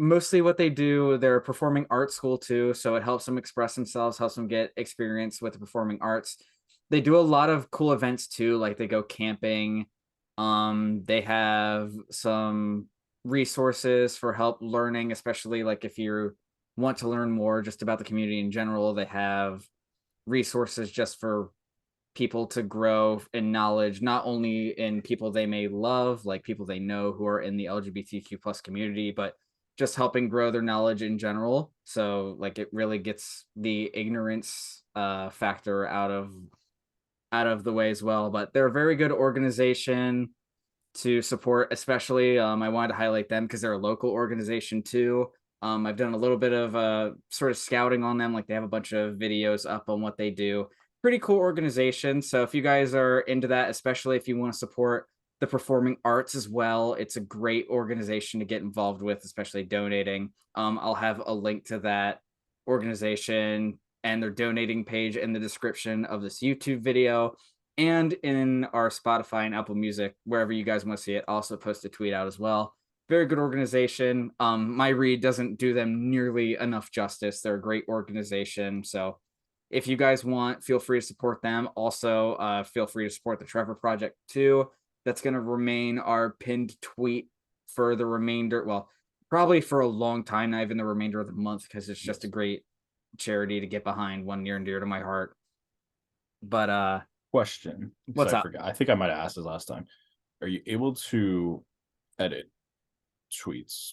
Mostly what they do, they're a performing arts school too, so it helps them express themselves, helps them get experience with the performing arts. They do a lot of cool events too, like they go camping. They have some resources for help learning, especially like if you want to learn more just about the community in general. They have resources just for people to grow in knowledge, not only in people they may love, like people they know who are in the LGBTQ plus community, but just helping grow their knowledge in general. So like it really gets the ignorance factor out of the way as well. But they're a very good organization to support, especially I wanted to highlight them because they're a local organization too. I've done a little bit of sort of scouting on them, like they have a bunch of videos up on what they do. Pretty cool organization. So if you guys are into that, especially if you want to support the performing arts as well, it's a great organization to get involved with, especially donating. I'll have a link to that organization and their donating page in the description of this YouTube video and in our Spotify and Apple Music, wherever you guys want to see it. I'll also post a tweet out as well. Very good organization. My read doesn't do them nearly enough justice. They're a great organization. So if you guys want, feel free to support them. Also, feel free to support the Trevor Project too. That's going to remain our pinned tweet for the remainder, well, probably for a long time, not even the remainder of the month, because it's just a great charity to get behind, one near and dear to my heart. But question. What's I up? forgot. I think I might have asked this last time. Are you able to edit tweets?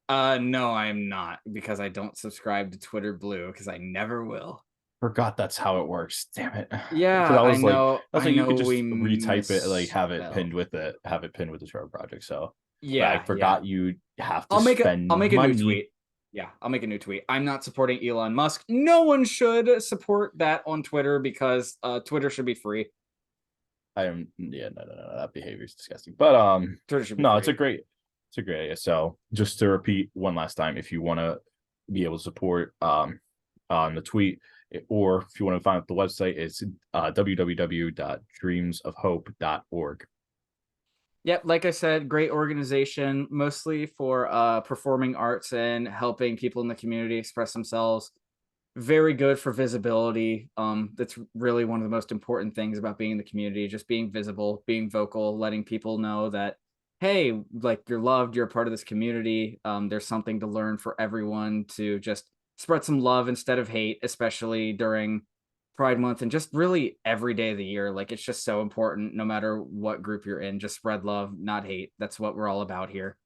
No, I am not, because I don't subscribe to Twitter Blue, because I never will. Forgot that's how it works. Damn it. Yeah, I was I know. Like, you could just we retype it, like have it misspelled. pinned with it, have it pinned with the Trevor Project. So Yeah, I forgot you have to I'll make spend a money. new tweet. Yeah, I'll make a new tweet. I'm not supporting Elon Musk. No one should support that on Twitter because Twitter should be free. No, that behavior is disgusting. But Twitter should be no, free. it's a great idea. So just to repeat one last time, if you want to be able to support on the tweet, or if you want to find out the website, it's www.dreamsofhope.org. Yep, like I said, great organization, mostly for performing arts and helping people in the community express themselves. Very good for visibility. That's really one of the most important things about being in the community, just being visible, being vocal, letting people know that, hey, like you're loved, you're a part of this community. There's something to learn for everyone, to just spread some love instead of hate, especially during Pride Month and just really every day of the year. Like it's just so important, no matter what group you're in, just spread love, not hate. That's what we're all about here.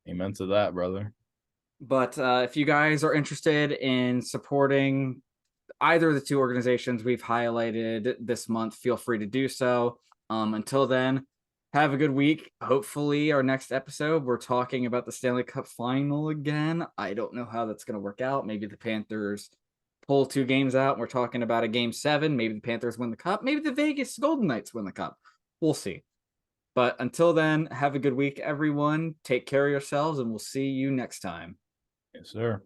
Amen to that, brother. But if you guys are interested in supporting either of the two organizations we've highlighted this month, feel free to do so. Until then, have a good week. Hopefully, our next episode, we're talking about the Stanley Cup final again. I don't know how that's going to work out. Maybe the Panthers pull 2 games out. We're talking about a game 7. Maybe the Panthers win the cup. Maybe the Vegas Golden Knights win the cup. We'll see. But until then, have a good week, everyone. Take care of yourselves, and we'll see you next time. Yes, sir.